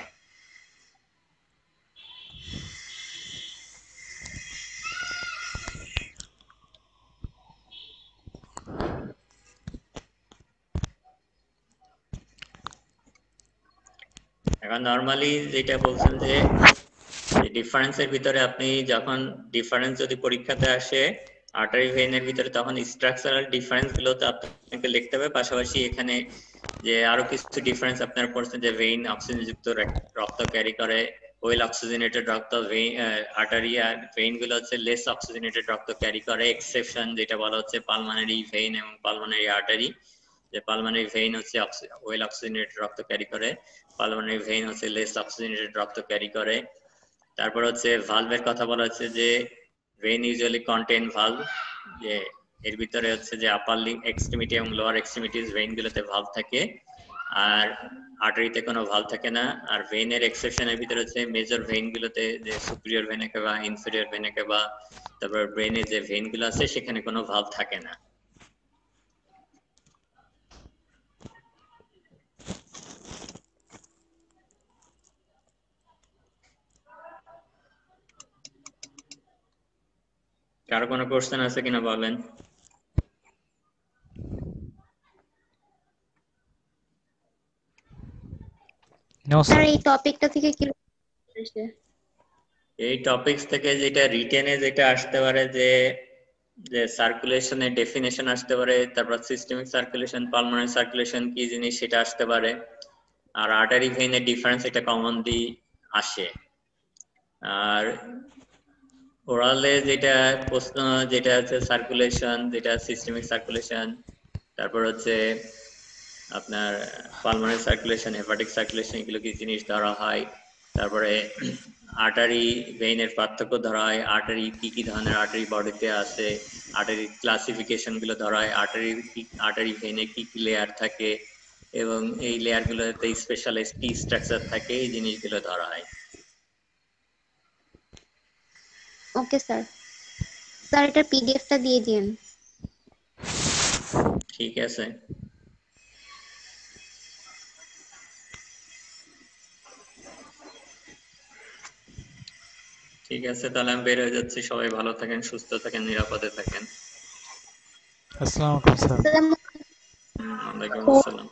এখন নরমালি যেটা বলছেন যে ডিফারেন্সের ভিতরে আপনি যখন ডিফারেন্স যদি পরীক্ষাতে আসে আর্টারি ভেইনের ভিতরে, তখন স্ট্রাকচারাল ডিফারেন্স গুলো তো আপনাকে লিখতে হবে, পাশাপাশি এখানে যে আরো কিছু ডিফারেন্স আপনার পড়ছেন যে ভেইন অক্সিজেন যুক্ত রক্ত ক্যারি করে, ওয়েল অক্সিজেনেটেড রক্ত, আর্টারি আর ভেইন গুলো হচ্ছে লেস অক্সিজেনেটেড রক্ত ক্যারি করে। এক্সেপশন যেটা বলা হচ্ছে পালমোনারি ভেইন এবং পালমোনারি আর্টারি, যে পালমোনারি ভেইন হচ্ছে ওয়েল অক্সিজেনেটেড রক্ত ক্যারি করে, পালমোনারি ভেইন হচ্ছে লেস অক্সিজেনেটেড রক্ত ক্যারি করে। তারপর হচ্ছে ভালভের কথা বলা হচ্ছে যে ভেইন ইউজুয়ালি কন্টেইন ভালভ, যে এর ভিতরে হচ্ছে যে আপার এক্সট্রিমিটি এবং লোয়ার এক্সট্রিমিটিস ভেইন গুলোতে ভালভ থাকে, আর আর্টারিতে কোনো ভালভ থাকে না। আর ভেইনের এক্সেপশনের ভিতরে হচ্ছে মেজর ভেইন গুলোতে যে সুপিরিয়র ভেনে কেবা, ইনফেরিয়র ভেনে কেবা, তারপর ব্রেনে যে ভেইন গুলো আছে সেখানে কোনো ভালভ থাকে না। কারো কোনো কোশ্চেন আছে কিনা বলেন? No sir sir. এই টপিকটা থেকে কি এই টপিকস থেকে যেটা রিটেনে যেটা আসতে পারে যে যে সার্কুলেশনের ডেফিনেশন আসতে পারে, তারপর সিস্টেমিক সার্কুলেশন, পালমোনারি সার্কুলেশন কি জিনিস সেটা আসতে পারে, আর আর্টারি ভেইনের ডিফারেন্স এটা কমনলি আসে। আর ওরালে যেটা প্রশ্ন যেটা হচ্ছে সার্কুলেশন, যেটা সিস্টেমিক সার্কুলেশন, তারপর হচ্ছে আপনার পালমোনারি সার্কুলেশন, হেপাটিক সার্কুলেশন, এগুলো কি জিনিস ধরা হয়। তারপরে আর্টারি ভেইনের পার্থক্য ধরা হয়, আর্টারি কি কি ধরনের আর্টারি বডিতে আছে, আর্টারি ক্লাসিফিকেশন গুলো ধরা হয়, আর্টারি ভেইনে কি কি লেয়ার থাকে এবং এই লেয়ার গুলোতে স্পেশালাইজড কি স্ট্রাকচার থাকে, এই জিনিসগুলো ধরা হয়। Okay sir. স্যার এটার পিডিএফটা দিয়ে দিন। ঠিক আছে। ঠিক আছে, তাহলে আমি বের হয়ে যাচ্ছি। সবাই ভালো থাকেন, সুস্থ থাকেন, নিরাপদে থাকেন। আসসালামু আলাইকুম স্যার। ওয়ালাইকুম আসসালাম।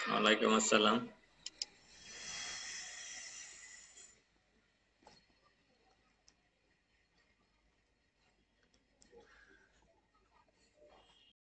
ওয়ালাইকুম আসসালাম।